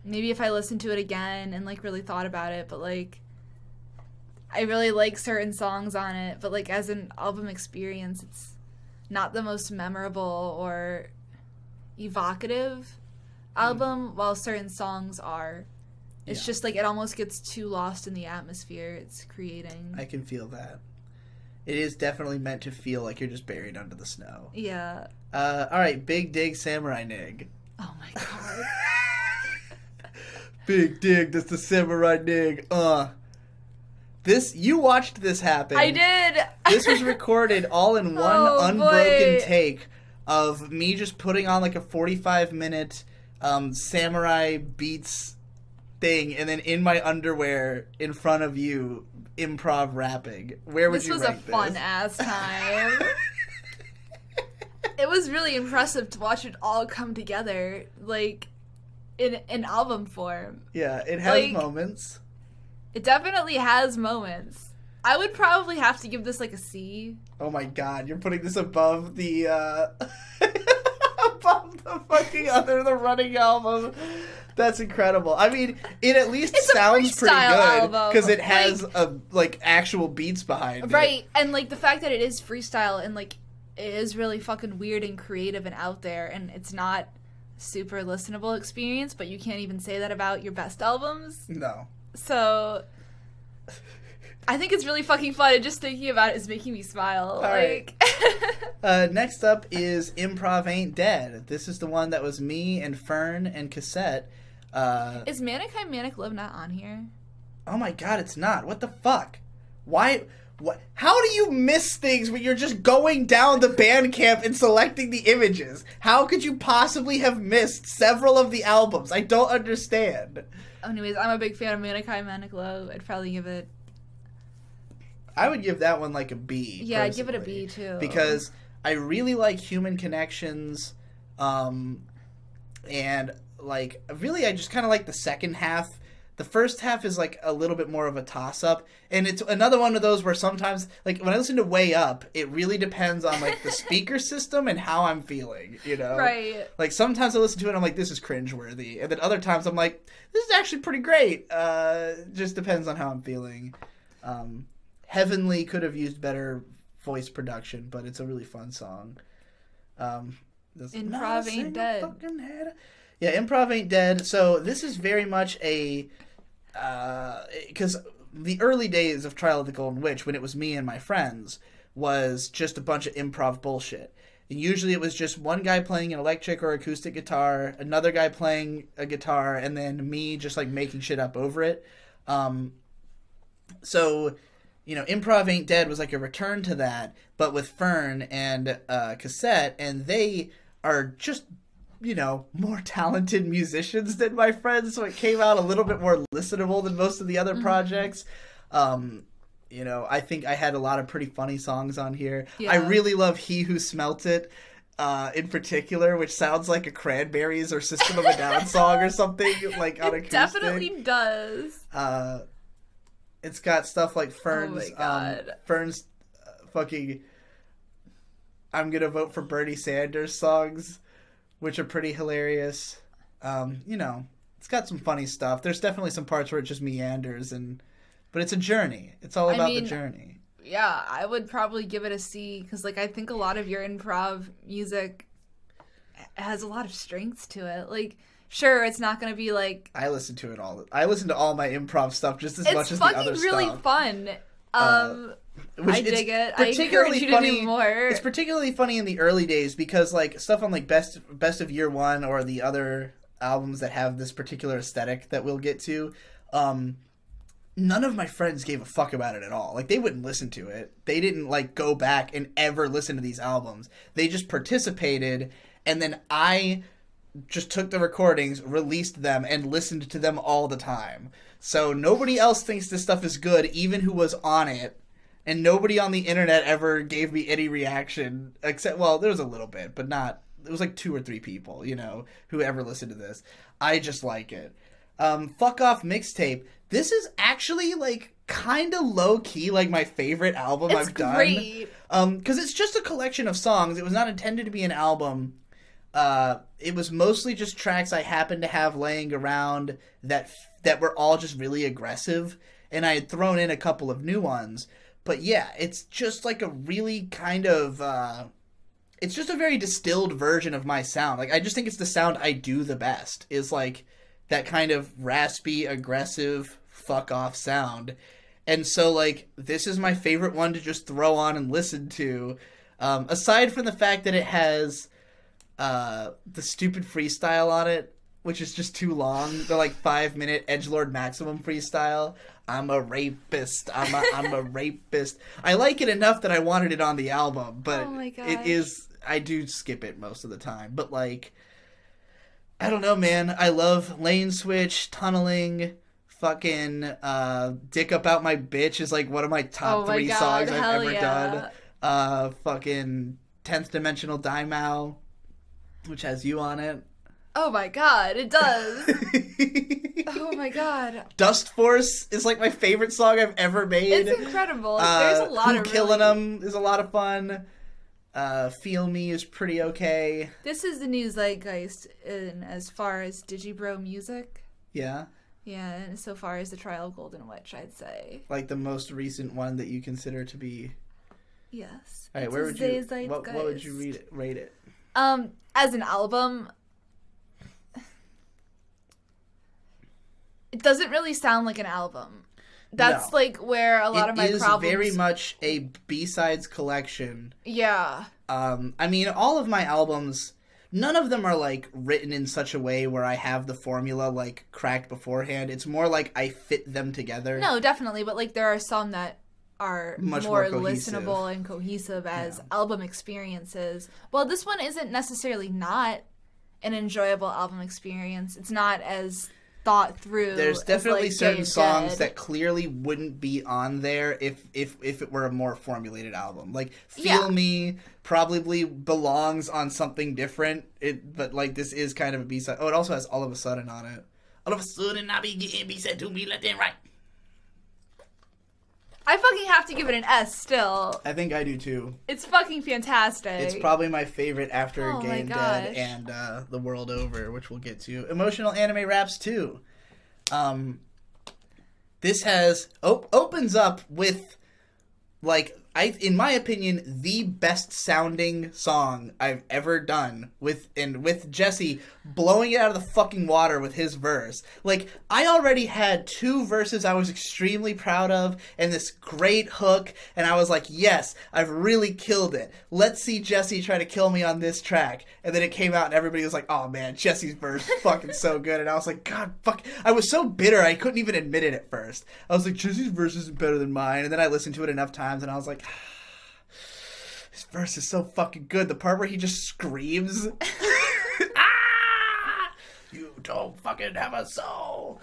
Maybe if I listened to it again and like really thought about it, but like I really like certain songs on it, but like as an album experience, it's not the most memorable or evocative album, while certain songs are. It's just like it almost gets too lost in the atmosphere it's creating. I can feel that. It is definitely meant to feel like you're just buried under the snow. Yeah. All right, Big Dig, Samurai Nig. Oh my god. Big Dig, that's the Samurai Nig. You watched this happen. I did. This was recorded all in one unbroken take of me just putting on like a 45-minute samurai beats thing, and then in my underwear in front of you improv rapping. Where would you rank this? This was a fun ass time. It was really impressive to watch it all come together, like, in album form. Yeah, it has like, moments. It definitely has moments. I would probably have to give this like a C. Oh my god, you're putting this above the above the fucking the Running album. That's incredible. I mean, it at least sounds pretty good because it has actual beats behind it. Right, and like the fact that it is freestyle and like it is really fucking weird and creative and out there, and it's not super listenable experience, but you can't even say that about your best albums. No. So I think it's really fucking fun, and just thinking about it is making me smile. Next up is Improv Ain't Dead. This is the one that was me and Fern and Cassette. Is Manic High Manic Love not on here? Oh my god, it's not. What the fuck? Why? What? How do you miss things when you're just going down the Bandcamp and selecting the images? How could you possibly have missed several of the albums? I don't understand. Anyways, I'm a big fan of Manic High Manic Low. I'd probably give it... I would give that one like a B. Yeah, I'd give it a B too. Because I really like Human Connections, and like really I just kind of like the second half. The first half is like a little bit more of a toss-up, and it's another one of those where sometimes, like when I listen to Way Up, it really depends on like the speaker system and how I'm feeling, you know? Right. Like sometimes I listen to it and I'm like, this is cringeworthy, and then other times I'm like, this is actually pretty great. Just depends on how I'm feeling. Heavenly could have used better voice production, but it's a really fun song. Improv Ain't Dead. Yeah, Improv Ain't Dead. So this is very much a... Because the early days of Trial of the Golden Witch, when it was me and my friends, was just a bunch of improv bullshit. And usually it was just one guy playing an electric or acoustic guitar, another guy playing a guitar, and then me just like making shit up over it. So... You know, Improv Ain't Dead was like a return to that, but with Fern and Cassette, and they are just, you know, more talented musicians than my friends, so it came out a little bit more listenable than most of the other projects. You know, I think I had a lot of pretty funny songs on here. Yeah. I really love He Who Smelt It, in particular, which sounds like a Cranberries or System of a Down song or something, like on acoustic. It definitely does. It's got stuff like Fern's, Fern's fucking I'm Gonna Vote for Bernie Sanders songs, which are pretty hilarious. You know, it's got some funny stuff. There's definitely some parts where it just meanders, but it's a journey. It's all about the journey. Yeah, I would probably give it a C, because like I think a lot of your improv music has a lot of strengths to it. Like, sure, it's not going to be like... I listen to it all. I listen to all my improv stuff just as much as the other stuff. It's fucking really fun. I dig it. I encourage you to do more. It's particularly funny in the early days because like stuff on like Best of Year One or the other albums that have this particular aesthetic that we'll get to, none of my friends gave a fuck about it at all. Like, they wouldn't listen to it. They didn't like go back and ever listen to these albums. They just participated, and then I just took the recordings, released them, and listened to them all the time. So nobody else thinks this stuff is good, even who was on it, and nobody on the internet ever gave me any reaction, except, well, there was a little bit, but not, it was like 2 or 3 people, you know, who ever listened to this. I just like it. Fuck Off Mixtape. This is actually, like, kind of low-key, like, my favorite album I've done. It's great. Because it's just a collection of songs. It was not intended to be an album. It was mostly just tracks I happened to have laying around that were all just really aggressive, and I had thrown in a couple of new ones. But yeah, it's just like a really kind of, it's just a very distilled version of my sound. Like, I just think it's the sound I do the best, is like that kind of raspy, aggressive, fuck off sound. And so, like, this is my favorite one to just throw on and listen to. Aside from the fact that it has the stupid freestyle on it, which is just too long. The like 5-minute Edgelord Maximum freestyle. I'm a rapist. I'm a rapist. I like it enough that I wanted it on the album, but it is, I do skip it most of the time. But like, I don't know, man. I love Lane Switch, Tunneling, fucking Dick Up Out My Bitch is like one of my top 3 songs I've ever done. Fucking 10th Dimensional Daimao, which has you on it. Oh my god, it does. Oh my god. Dust Force is like my favorite song I've ever made. It's incredible. There's a lot of Killing 'Em is a lot of fun. Feel Me is pretty okay. This is the new zeitgeist in as far as Digibro music. Yeah. Yeah, and so far as the Trial of Golden Witch, I'd say. Like the most recent one that you consider to be. Yes. All right, where would you? What would you rate it? As an album, it doesn't really sound like an album. That's No. like where a lot of my problems. It is very much a B-sides collection. Yeah. I mean, all of my albums, none of them are like written in such a way where I have the formula like cracked beforehand. It's more like I fit them together. No, definitely, but like there are some that are Much more more cohesive. listenable and cohesive as album experiences. Well, this one isn't necessarily not an enjoyable album experience. It's not as thought through. There's as, definitely like, certain Gay and songs Dead. that clearly wouldn't be on there if it were a more formulated album. Like Feel Me probably belongs on something different. But like this is kind of a B-side. Oh, it also has All of a Sudden on it. All of a sudden I be getting B-side to me left and right. I fucking have to give it an S still. I think I do too. It's fucking fantastic. It's probably my favorite after Oh Gay my and gosh. Dead and The World Over, which we'll get to. Emotional anime raps too. This has opens up with like in my opinion the best sounding song I've ever done with Jesse blowing it out of the fucking water with his verse. Like I already had 2 verses I was extremely proud of and this great hook, and I was like, yes, I've really killed it. Let's see Jesse try to kill me on this track. And then it came out and everybody was like, oh man, Jesse's verse is fucking so good. And I was like, God fuck, I was so bitter I couldn't even admit it at first. I was like, Jesse's verse isn't better than mine. And then I listened to it enough times and I was like, his verse is so fucking good. The part where he just screams, ah, you don't fucking have a soul.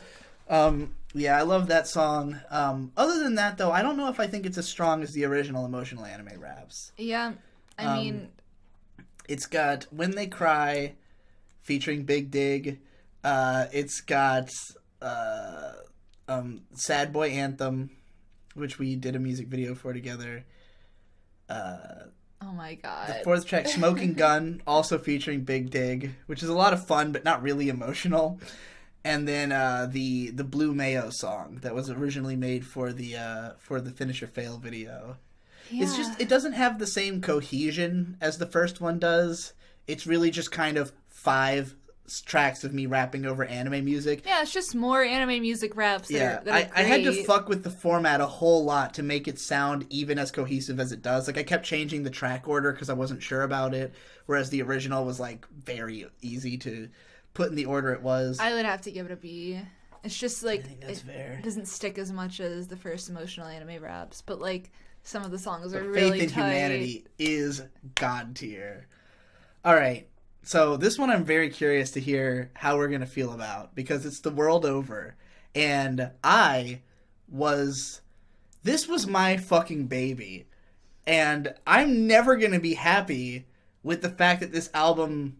Yeah, I love that song. Other than that, though, I don't know if I think it's as strong as the original emotional anime raps. Yeah, I mean, it's got When They Cry, featuring Big Dig. It's got Sad Boy Anthem, which we did a music video for together. oh my god. The 4th track, Smoking Gun, also featuring Big Dig, which is a lot of fun but not really emotional. And then the Blue Mayo song that was originally made for the Finish or Fail video. Yeah. It's just, it doesn't have the same cohesion as the first one does. It's really just kind of 5 tracks of me rapping over anime music. Yeah, it's just more anime music raps. I had to fuck with the format a whole lot to make it sound even as cohesive as it does. Like I kept changing the track order because I wasn't sure about it, whereas the original was like very easy to put in the order it was. I would have to give it a B. It's just like I think that's fair. It doesn't stick as much as the first emotional anime raps, but like some of the songs are But really Faith in tight. Humanity is god tier. All right. So this one I'm very curious to hear how we're going to feel about because it's The World Over. And this was my fucking baby. And I'm never going to be happy with the fact that this album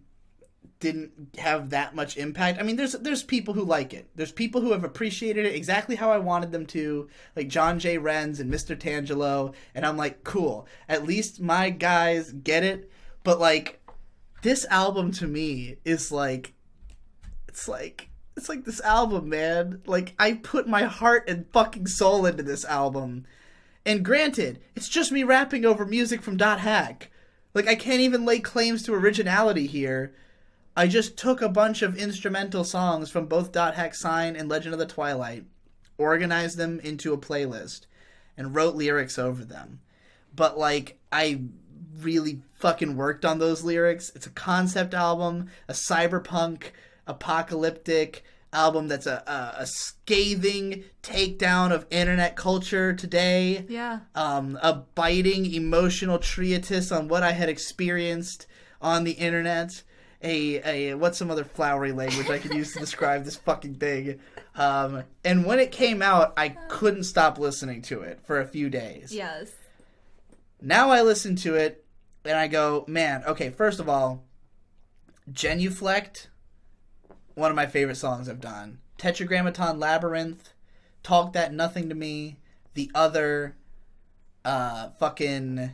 didn't have that much impact. I mean, there's people who like it. There's people who have appreciated it exactly how I wanted them to, like John J. Renz and Mr. Tangelo. And I'm like, cool. At least my guys get it. But like, this album to me is like, it's like this album, man. Like, I put my heart and fucking soul into this album. And granted, it's just me rapping over music from Dot Hack. Like, I can't even lay claims to originality here. I just took a bunch of instrumental songs from both Dot Hack Sign and Legend of the Twilight, organized them into a playlist, and wrote lyrics over them. But, like, I really fucking worked on those lyrics. It's a concept album, a cyberpunk, apocalyptic album that's a scathing takedown of internet culture today. Yeah. A biting emotional treatise on what I had experienced on the internet. What's some other flowery language I could use to describe this fucking thing? And when it came out, I couldn't stop listening to it for a few days. Yes. Now I listen to it, and I go, man, okay, first of all, Genuflect, one of my favorite songs I've done. Tetragrammaton Labyrinth, Talk That Nothing to Me, The Other, fucking,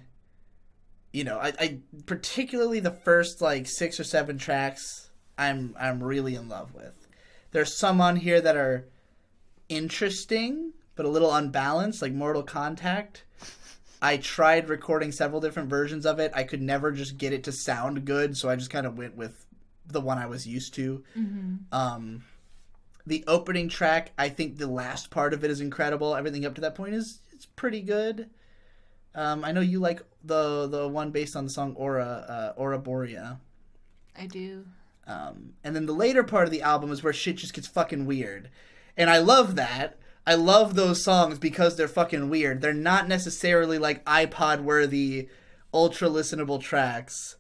you know, I particularly the first, like, 6 or 7 tracks I'm really in love with. There's some on here that are interesting, but a little unbalanced, like Mortal Contact. I tried recording several different versions of it. I could never just get it to sound good, so I just kind of went with the one I was used to. Mm-hmm. the opening track, I think the last part of it is incredible. Everything up to that point is it's pretty good. I know you like the one based on the song Aura Borea. I do. And then the later part of the album is where shit just gets fucking weird. And I love that. I love those songs because they're fucking weird. They're not necessarily like iPod-worthy, ultra-listenable tracks.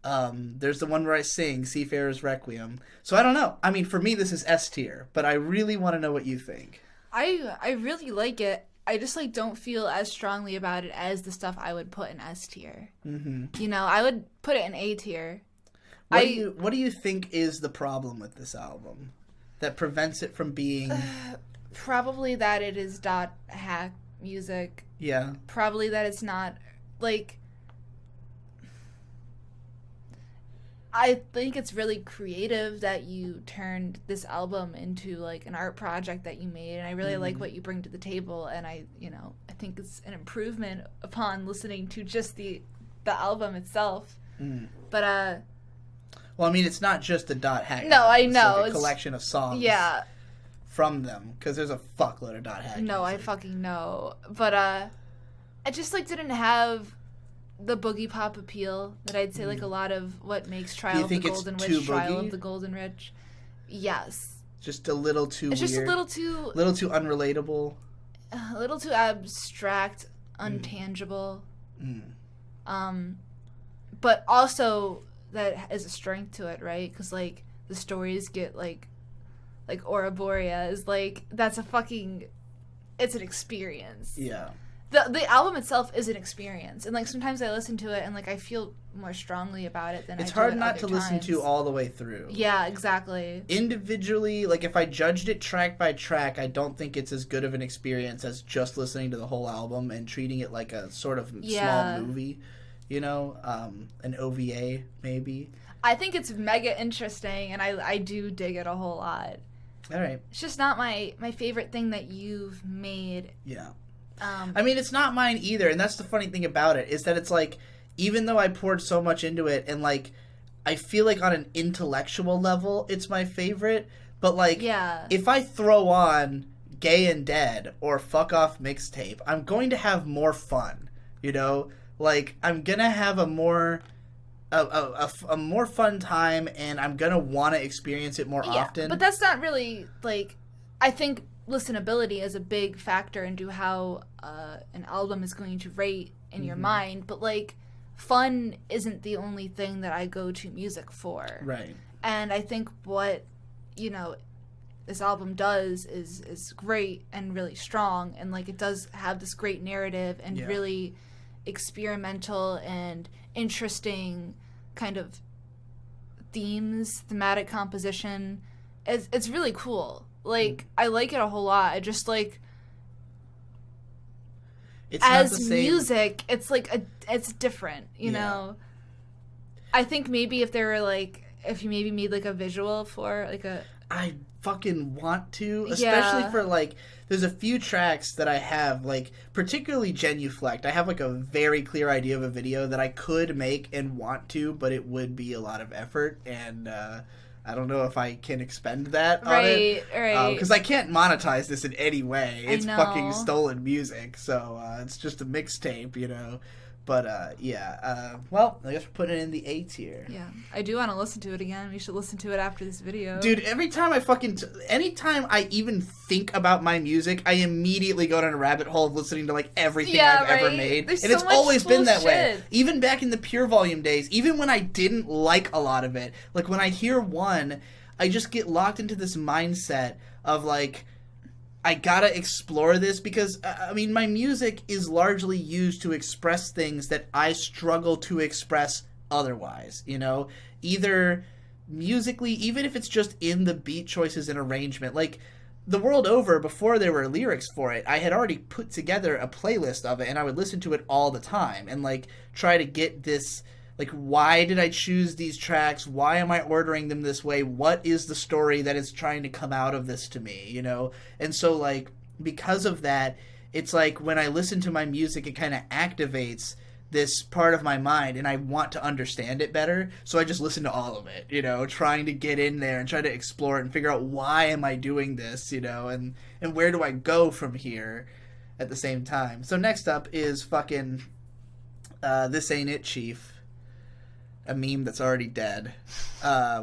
There's the one where I sing, Seafarer's Requiem. So I don't know. I mean, for me, this is S tier, but I really want to know what you think. I really like it. I just like don't feel as strongly about it as the stuff I would put in S tier. Mm-hmm. You know, I would put it in A tier. What do you think is the problem with this album that prevents it from being... Probably that it is .hack music. Yeah. Probably that it's not, like... I think it's really creative that you turned this album into, like, an art project that you made, and I really like what you bring to the table, and I think it's an improvement upon listening to just the album itself. But, well, I mean, it's not just a .hack. No, I know. It's like a collection of songs. Yeah. From them, because there's a fuckload of .hack. No, music. I fucking know. But, I just, like, didn't have the boogie pop appeal that I'd say, like, a lot of what makes Trial of the Golden Witch, Trial of the Golden Witch. Yes. Just a little too weird. It's just a little too unrelatable. A little too abstract, untangible. But also that is a strength to it, right? Because, like, the stories get, like Aura Borea is, like, that's a fucking... It's an experience. Yeah. The album itself is an experience. And, like, sometimes I listen to it and, like, I feel more strongly about it than it's I do hard at not other to times. listen to all the way through. Yeah, exactly. Individually, like, if I judged it track by track, I don't think it's as good of an experience as just listening to the whole album and treating it like a sort of small movie, you know? An OVA, maybe. I think it's mega interesting, and I do dig it a whole lot. All right. It's just not my favorite thing that you've made. Yeah. I mean, it's not mine either, and that's the funny thing about it, is that it's like, even though I poured so much into it, and, like, I feel like on an intellectual level, it's my favorite, but, like, if I throw on Gay and Dead or Fuck Off Mixtape, I'm going to have more fun, you know? Like, I'm gonna have a more fun time, and I'm gonna want to experience it more often. But that's not really, like, I think listenability is a big factor into how an album is going to rate in your mind, but, like, fun isn't the only thing that I go to music for. Right. And I think what, this album does is great and really strong, and, like, it does have this great narrative and really experimental and interesting kind of thematic composition. It's really cool. Like, I like it a whole lot. I just, like, it's as not the same. music, it's like it's different, you know. I think maybe if you maybe made like a visual for like a... I fucking want to, especially for, like, there's a few tracks that I have, like, particularly Genuflect. I have, like, a very clear idea of a video that I could make and want to, but it would be a lot of effort, and I don't know if I can expend that on it. Right. Because I can't monetize this in any way. It's fucking stolen music, so it's just a mixtape, you know. But, well, I guess we're putting it in the A tier. Yeah. I do want to listen to it again. We should listen to it after this video. Dude, anytime I even think about my music, I immediately go down a rabbit hole of listening to, like, everything I've ever made. There's and so it's much always been that shit. way. Even back in the Pure Volume days, even when I didn't like a lot of it, like, when I hear one, I just get locked into this mindset of, like, I gotta explore this because, I mean, my music is largely used to express things that I struggle to express otherwise, you know? Either musically, even if it's just in the beat choices and arrangement. Like, the world over, before there were lyrics for it, I had already put together a playlist of it, and I would listen to it all the time and, like, try to get this... Like, why did I choose these tracks? Why am I ordering them this way? What is the story that is trying to come out of this to me, you know? And so, like, because of that, it's like when I listen to my music, it kind of activates this part of my mind and I want to understand it better, so I just listen to all of it, trying to get in there and try to explore it and figure out why am I doing this, and where do I go from here at the same time. So next up is fucking This Ain't It, Chief, a meme that's already dead,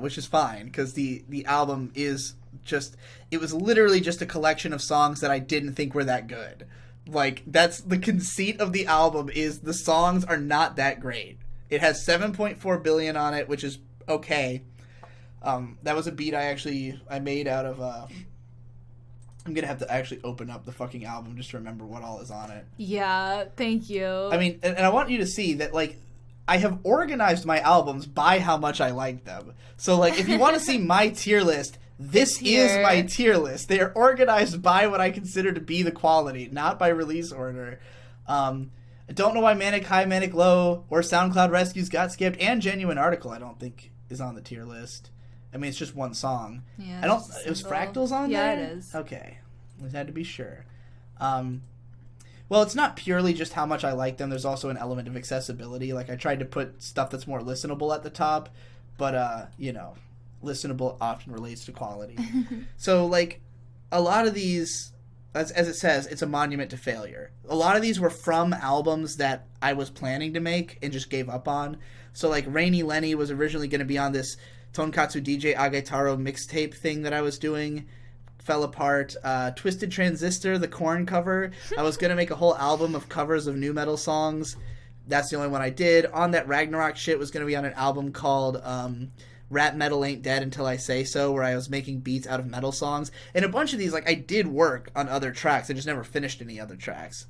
which is fine because the album is just, it was literally just a collection of songs that I didn't think were that good. Like, that's the conceit of the album, is the songs are not that great. It has 7.4 billion on it, which is okay. That was a beat I made out of, I'm gonna have to actually open up the fucking album just to remember what all is on it. Yeah, thank you. I mean, and I want you to see that, like, I have organized my albums by how much I like them. So, like, if you want to see my tier list, this is my tier list. They are organized by what I consider to be the quality, not by release order. I don't know why Manic High, Manic Low, or SoundCloud Rescues got skipped, and Genuine Article I don't think is on the tier list. I mean, it's just one song. Yeah, it was Fractals on there? Yeah, it is. Okay. I had to be sure. Well, it's not purely just how much I like them. There's also an element of accessibility. Like, I tried to put stuff that's more listenable at the top, but, listenable often relates to quality. So, like, a lot of these, as it says, it's a monument to failure. A lot of these were from albums that I was planning to make and just gave up on. So, like, Rainy Lenny was originally going to be on this Tonkatsu DJ Agetaro mixtape thing that I was doing. Fell apart. Twisted Transistor, the Korn cover. I was going to make a whole album of covers of nu metal songs. That's the only one I did. On That Ragnarok shit was going to be on an album called Rap Metal Ain't Dead Until I Say So, where I was making beats out of metal songs. And a bunch of these, like, I did work on other tracks. I just never finished any other tracks.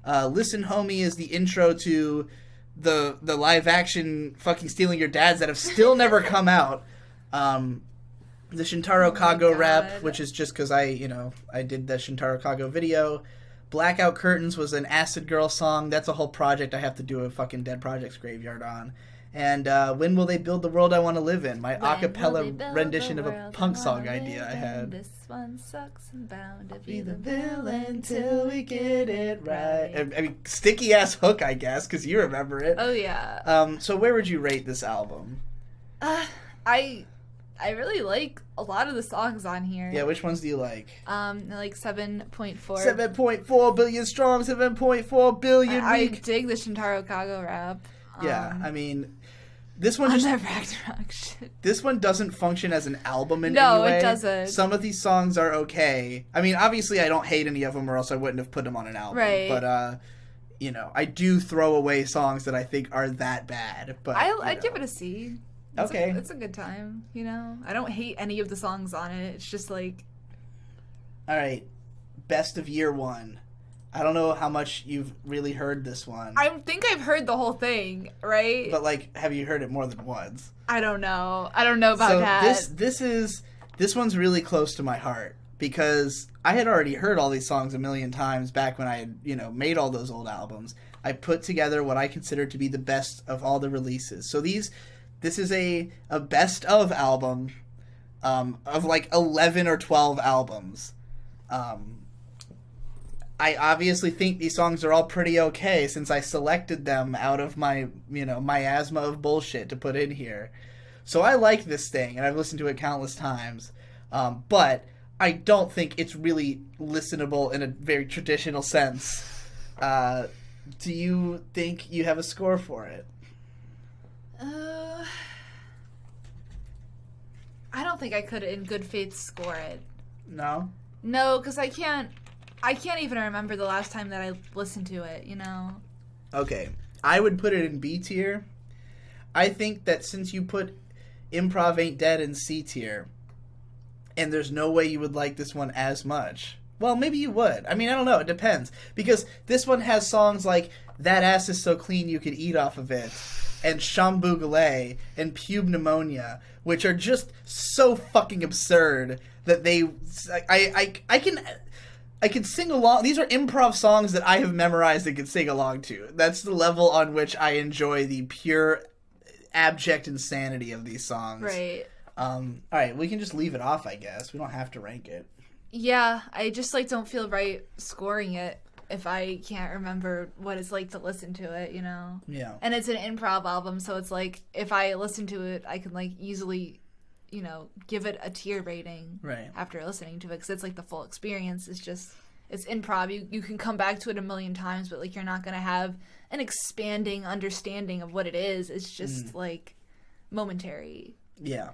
Listen Homie is the intro to the live-action fucking Stealing Your Dads that have still never come out. The Shintaro Kago rap, which is just because I did the Shintaro Kago video. Blackout Curtains was an Acid Girl song. That's a whole project I have to do a fucking Dead Projects Graveyard on. And When Will They Build the World I Want to Live In? My acapella rendition of a punk song idea I had. This one sucks and bound to Be the villain till we get it right. I mean, sticky ass hook, I guess, because you remember it. Oh yeah. So where would you rate this album? I really like a lot of the songs on here. Yeah, which ones do you like? Like 7.4. 7.4 billion strong, 7.4 billion I weak. dig the Shintaro Kago rap. Yeah, I mean, this one just... that Ragnarok shit. This one doesn't function as an album in any way. No, it doesn't. Some of these songs are okay. I mean, obviously I don't hate any of them or else I wouldn't have put them on an album. Right. But, I do throw away songs that I think are that bad. But I'd give it a C. Okay. It's a good time, I don't hate any of the songs on it. It's just like... Alright. Best of Year One. I don't know how much you've really heard this one. I think I've heard the whole thing, right? But, like, have you heard it more than once? I don't know. I don't know about that. This one's really close to my heart because I had already heard all these songs a million times back when I had, made all those old albums. I put together what I consider to be the best of all the releases. So this is a best of album of like 11 or 12 albums. I obviously think these songs are all pretty okay since I selected them out of my, miasma of bullshit to put in here. So I like this thing, and I've listened to it countless times. But I don't think it's really listenable in a very traditional sense. Do you think you have a score for it? I don't think I could, in good faith, score it. No? No, because I can't even remember the last time that I listened to it, Okay. I would put it in B tier. I think that since you put Improv Ain't Dead in C tier, and there's no way you would like this one as much. Well, maybe you would. I mean, I don't know. It depends. Because this one has songs like That Ass Is So Clean You Could Eat Off of It, and Shambu Galay, and Pube Pneumonia, which are just so fucking absurd that I can sing along. These are improv songs that I have memorized and can sing along to. That's the level on which I enjoy the pure abject insanity of these songs. Right. Alright, we can just leave it off, I guess. We don't have to rank it. Yeah, I just, don't feel right scoring it. if I can't remember what it's like to listen to it, you know? Yeah. And it's an improv album, so it's like, if I listen to it, I can, like, easily, you know, give it a tier rating after listening to it, because it's, like, the full experience. It's just, it's improv. You can come back to it a million times, but, like, you're not going to have an expanding understanding of what it is. It's just, like, momentary. Yeah.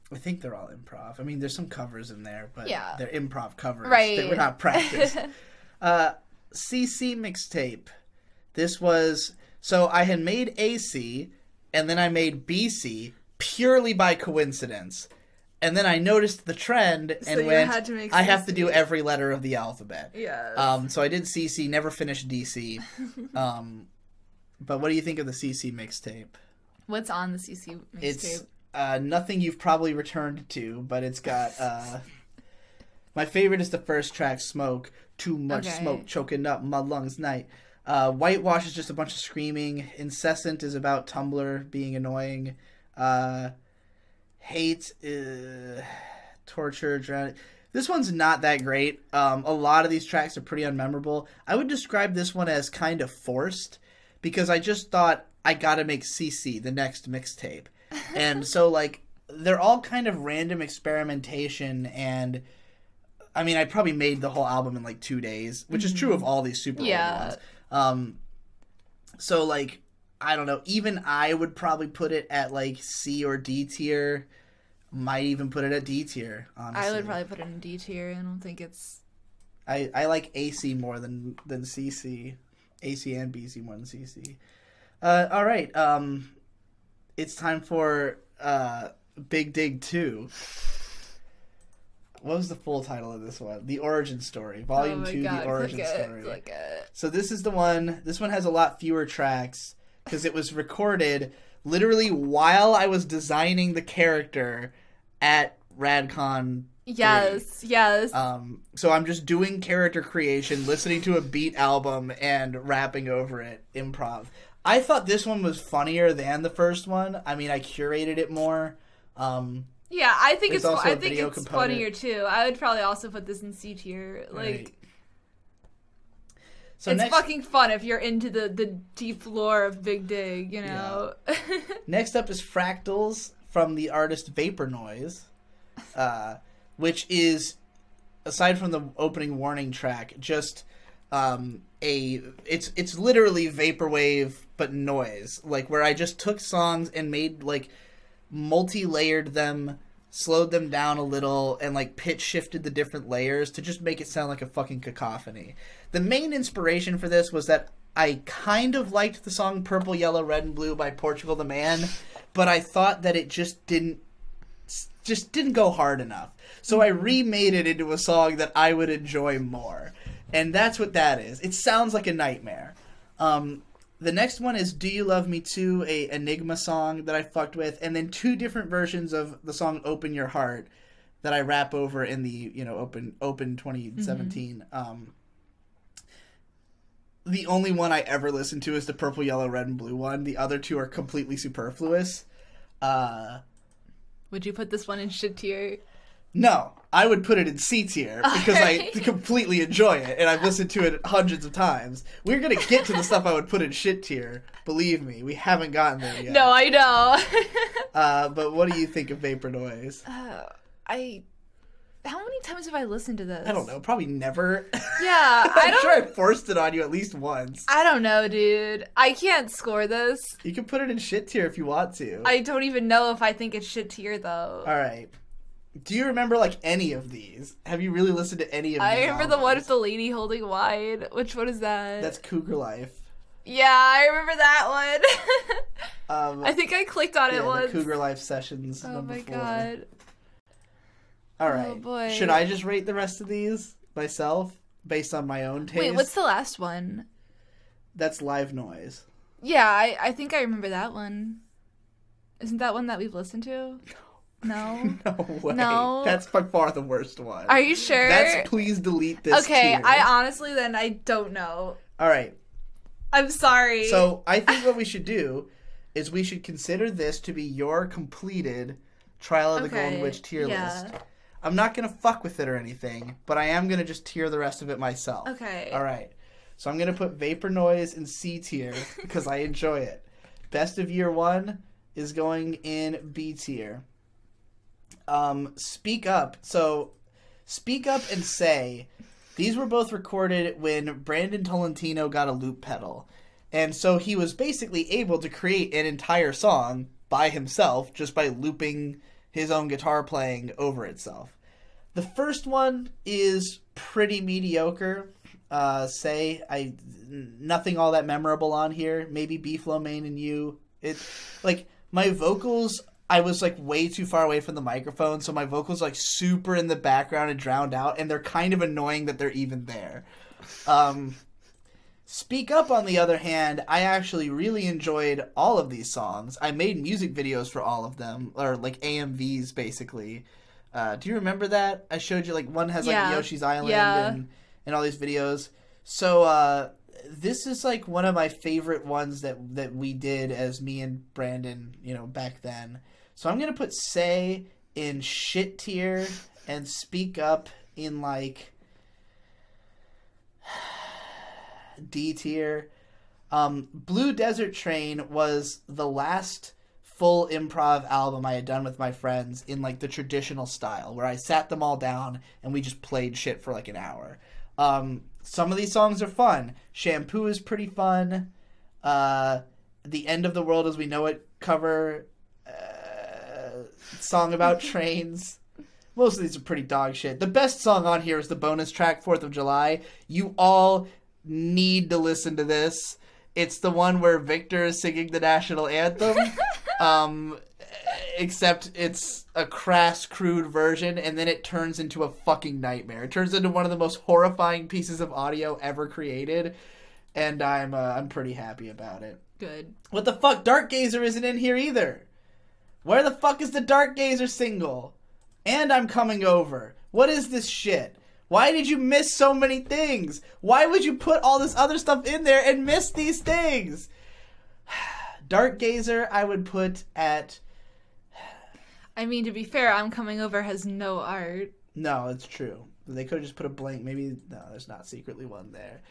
I think they're all improv. I mean, there's some covers in there, but they're improv covers. Right. They were not practiced. CC Mixtape. This was... So I had made AC, and then I made BC purely by coincidence. And then I noticed the trend and went, I have to do every letter of the alphabet. Yes. So I did CC, never finished DC. But what do you think of the CC Mixtape? What's on the CC Mixtape? It's... nothing you've probably returned to, but it's got my favorite is the first track, Smoke. Too much smoke choking up my lungs night. Whitewash is just a bunch of screaming. Incessant is about Tumblr being annoying. Hate, torture, drowning. This one's not that great. A lot of these tracks are pretty unmemorable. I would describe this one as kind of forced, because I just thought I gotta make CC the next mixtape. And so, like, they're all kind of random experimentation, and I mean, I probably made the whole album in, like, 2 days, which is true of all these super old ones. So, like, I don't know, even I would probably put it at, like, C or D tier. Might even put it at D tier, honestly. I would probably put it in D tier. I don't think it's... I like AC more than CC. AC and BC more than CC. All right, it's time for Big Dig 2. What was the full title of this one? The Origin Story. Volume 2, The Origin Story. Click it. So this is the one. This one has a lot fewer tracks because it was recorded literally while I was designing the character at RadCon 3. Yes. So I'm just doing character creation, listening to a beat album, and rapping over it, improv. I thought this one was funnier than the first one. I mean, I curated it more. Yeah, I think it's component. funnier too. I would probably also put this in C tier. Like, right. So it's fucking fun if you're into the deep lore of Big Dig, you know. Yeah. Next up is Fractals from the artist Vapor Noise, which is, aside from the opening warning track, just it's literally vaporwave but noise, like, where I just took songs and made, like, multi-layered them, slowed them down a little, and, like, pitch shifted the different layers to just make it sound like a fucking cacophony. The main inspiration for this was that I kind of liked the song Purple, Yellow, Red, and Blue by Portugal the Man, but I thought that it just didn't go hard enough. So I remade it into a song that I would enjoy more. And that's what that is. It sounds like a nightmare. The next one is Do You Love Me Too, a Enigma song that I fucked with, and then 2 different versions of the song Open Your Heart that I rap over in the, you know, Open 2017. The only one I ever listened to is the Purple, Yellow, Red, and Blue one. The other 2 are completely superfluous. Would you put this one in shit tier? No, I would put it in C tier because I completely enjoy it, and I've listened to it hundreds of times. We're going to get to the stuff I would put in shit tier. Believe me, we haven't gotten there yet. No, I know. But what do you think of Vapor Noise? How many times have I listened to this? I don't know. Probably never. Yeah, I'm sure I forced it on you at least once. I don't know, dude. I can't score this. You can put it in shit tier if you want to. I don't even know if I think it's shit tier, though. All right. Do you remember, like, any of these? Have you really listened to any of these I remember albums? the one with the lady holding wine. Which one is that? That's Cougar Life. Yeah, I remember that one. I think I clicked on it once. The Cougar Life Sessions. Oh my god. All right. Oh boy. Should I just rate the rest of these myself based on my own taste? Wait, what's the last one? That's Live Noise. Yeah, I think I remember that one. Isn't that one that we've listened to? No. No way. No. That's by far the worst one. Are you sure? That's Please Delete This Okay, tier. I honestly then I don't know. All right. I'm sorry. So I think what we should do is we should consider this to be your completed Trial of the Golden Witch tier list. I'm not gonna fuck with it or anything, but I am gonna just tier the rest of it myself. Okay. All right. So I'm gonna put Vapor Noise in C tier because I enjoy it. Best of Year One is going in B tier. Speak Up. So Speak Up and Say. These were both recorded when Brandon Tolentino got a loop pedal. And so he was basically able to create an entire song by himself just by looping his own guitar playing over itself. The first one is pretty mediocre. Nothing all that memorable on here. Maybe B-Flow Main and You. It, like, my vocals, I was, like, way too far away from the microphone, so my vocals, like, super in the background and drowned out, and they're kind of annoying that they're even there. Speak Up, on the other hand, I actually really enjoyed all of these songs. I made music videos for all of them, or like AMVs, basically. Do you remember that? I showed you, like, one has, like, Yoshi's Island and all these videos. So, this is, like, one of my favorite ones that we did as me and Brandon, you know, back then. So I'm going to put Say in shit tier and Speak Up in, like, D tier. Blue Desert Train was the last full improv album I had done with my friends in, like, the traditional style, where I sat them all down and we just played shit for, like, an hour. Some of these songs are fun. Shampoo is pretty fun. The End of the World as We Know It cover. Song about trains. Most of these are pretty dog shit. The best song on here is the bonus track, 4th of July. You all need to listen to this. It's the one where Victor is singing the national anthem. Except it's a crass, crude version, and then it turns into a fucking nightmare. It turns into one of the most horrifying pieces of audio ever created, and I'm pretty happy about it. Good. What the fuck? Dark Gazer isn't in here either. Where the fuck is the Dark Gazer single? And I'm Coming Over. What is this shit? Why did you miss so many things? Why would you put all this other stuff in there and miss these things? Dark Gazer, I would put at... I mean, to be fair, I'm Coming Over has no art. No, it's true. They could have just put a blank. Maybe, no, there's not secretly one there.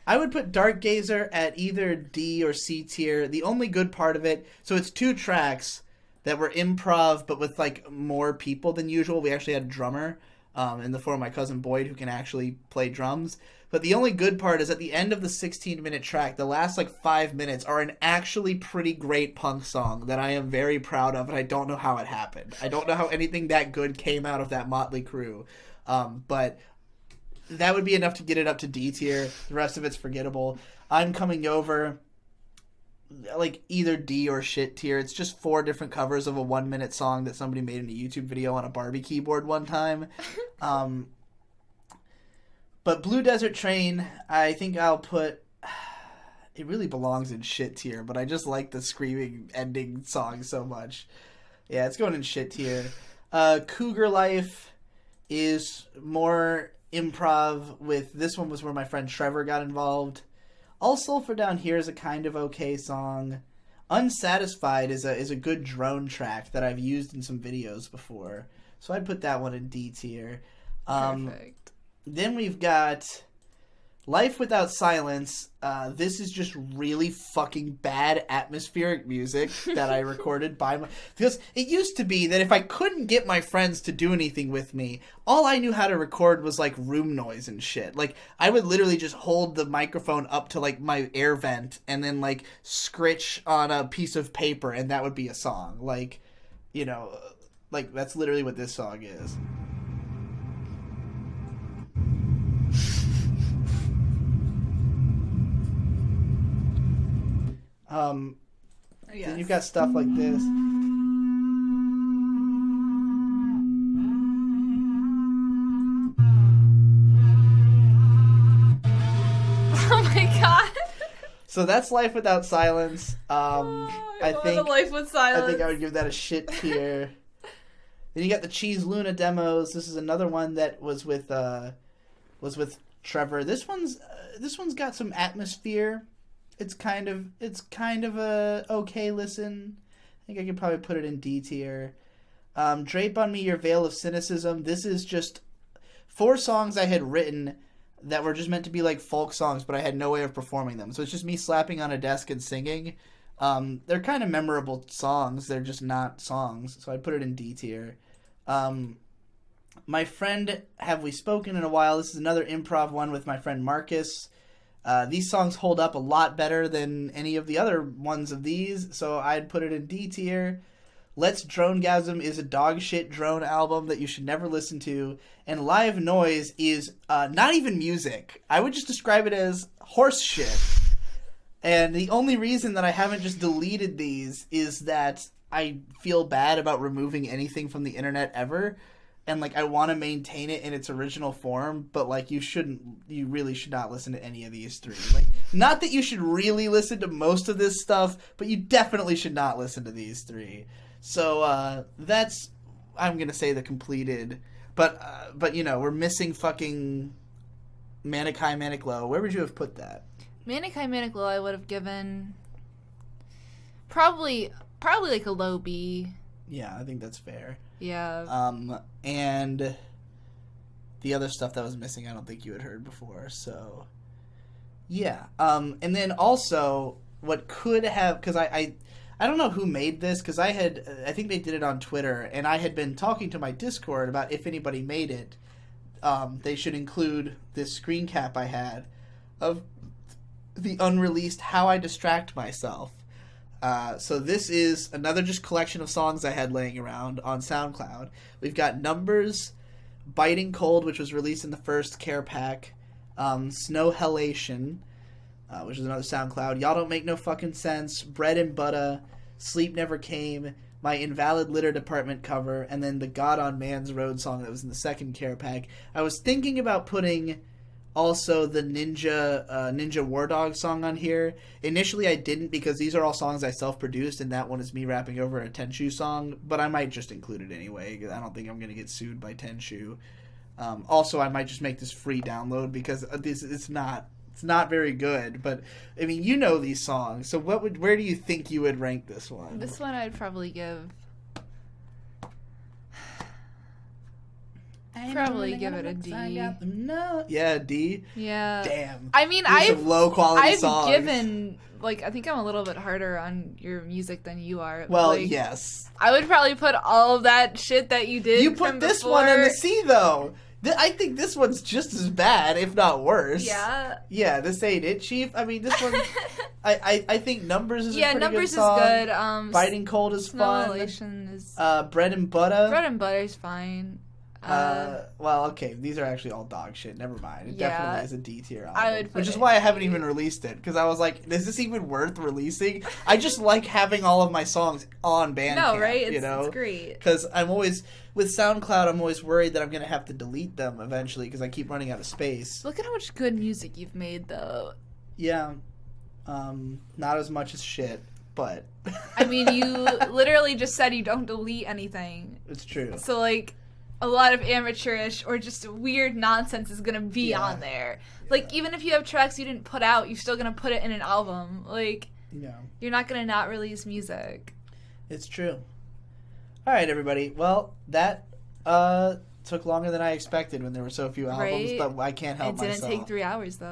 I would put Dark Gazer at either D or C tier. The only good part of it, so it's 2 tracks that were improv, but with, like, more people than usual. We actually had a drummer in the form of my cousin Boyd, who can actually play drums. But the only good part is at the end of the 16-minute track, the last, like, 5 minutes are an actually pretty great punk song that I am very proud of, and I don't know how it happened. I don't know how anything that good came out of that motley crew. But that would be enough to get it up to D tier. The rest of it's forgettable. I'm Coming Over, like, either D or shit tier. It's just 4 different covers of a 1-minute song that somebody made in a YouTube video on a Barbie keyboard one time. But Blue Desert Train, I think I'll put... It really belongs in shit tier, but I just like the screaming ending song so much. Yeah, it's going in shit tier. Cougar Life is more improv with... This one was where my friend Trevor got involved. All Sulphur Down Here is a kind of okay song. Unsatisfied is a good drone track that I've used in some videos before. So I'd put that one in D tier. Perfect. Then we've got Life Without Silence. This is just really fucking bad atmospheric music that I recorded by my... Because it used to be that if I couldn't get my friends to do anything with me, all I knew how to record was, like, room noise and shit. Like, I would literally just hold the microphone up to, like, my air vent and then, like, scritch on a piece of paper, and that would be a song. Like, you know, like, that's literally what this song is. Yes. Then you've got stuff like this. Oh my god. So that's Life Without Silence. I think Life with Silence. I think I would give that a shit tier. Then you got the Cheese Luna demos. This is another one that was with Trevor. This one's got some atmosphere. It's kind of a okay listen. I think I could probably put it in D tier. Drape on Me Your Veil of Cynicism. This is just 4 songs I had written that were just meant to be like folk songs, but I had no way of performing them. So it's just me slapping on a desk and singing. They're kind of memorable songs. They're just not songs. So I'd put it in D tier. My friend, Have We Spoken in a While? This is another improv one with my friend Marcus. These songs hold up a lot better than any of the other ones of these, so I'd put it in D tier. Let's Dronegasm is a dog shit drone album that you should never listen to, and Live Noise is not even music. I would just describe it as horse shit. And the only reason that I haven't just deleted these is that I feel bad about removing anything from the internet ever. And, like, I want to maintain it in its original form, but, like, you really should not listen to any of these 3. Like, not that you should really listen to most of this stuff, but you definitely should not listen to these 3. So, that's, I'm going to say, the completed. But, you know, we're missing fucking Manic High, Manic Low. Where would you have put that? Manic High, Manic Low I would have given probably like a low B. Yeah, I think that's fair. Yeah. And the other stuff that was missing, I don't think you had heard before. So, yeah. And then also, what could have, because I don't know who made this, because I think they did it on Twitter, and I had been talking to my Discord about if anybody made it, they should include this screen cap I had of the unreleased How I Distract Myself. So this is another just collection of songs I had laying around on SoundCloud. We've got Numbers, Biting Cold, which was released in the first care pack, Snow Hellation, which is another SoundCloud, Y'all Don't Make No Fucking Sense, Bread and Butter, Sleep Never Came, my Invalid Litter Department cover, and then the God on Man's Road song that was in the second care pack. I was thinking about putting also the Ninja War Dog song on here. Initially I didn't, because these are all songs I self-produced, and that one is me rapping over a Tenshu song, but I might just include it anyway, because I don't think I'm going to get sued by Tenshu. Also, I might just make this free download, because it's not very good, but I mean, you know these songs, so where do you think you would rank this one? This one I'd probably give it a D. No. Yeah, D. Yeah. Damn. I mean, I've low quality songs. Given, like, I think I'm a little bit harder on your music than you are. Well, like, yes. I would probably put all of that shit that you did. You put this one in the C though. I think this one's just as bad, if not worse. Yeah. Yeah, this ain't it, Chief. I mean, this one, I think Numbers is a pretty Numbers good song. is good. Biting Cold is fun. Elation is. Bread and Butter. Bread and Butter is fine. Well, okay, these are actually all dog shit. Never mind. It definitely is a D tier album. I would put which is why I haven't even released it, because I was like, is this even worth releasing? I just like having all of my songs on Bandcamp. No, right? It's great. Because I'm always, with SoundCloud, I'm always worried that I'm going to have to delete them eventually, because I keep running out of space. Look at how much good music you've made, though. Yeah. Not as much as shit, but... I mean, you literally just said you don't delete anything. It's true. So, like, a lot of amateurish or just weird nonsense is going to be on there. Like, even if you have tracks you didn't put out, you're still going to put it in an album. Like, you're not going to not release music. It's true. All right, everybody. Well, that took longer than I expected when there were so few albums, but I can't help myself. It didn't take 3 hours, though.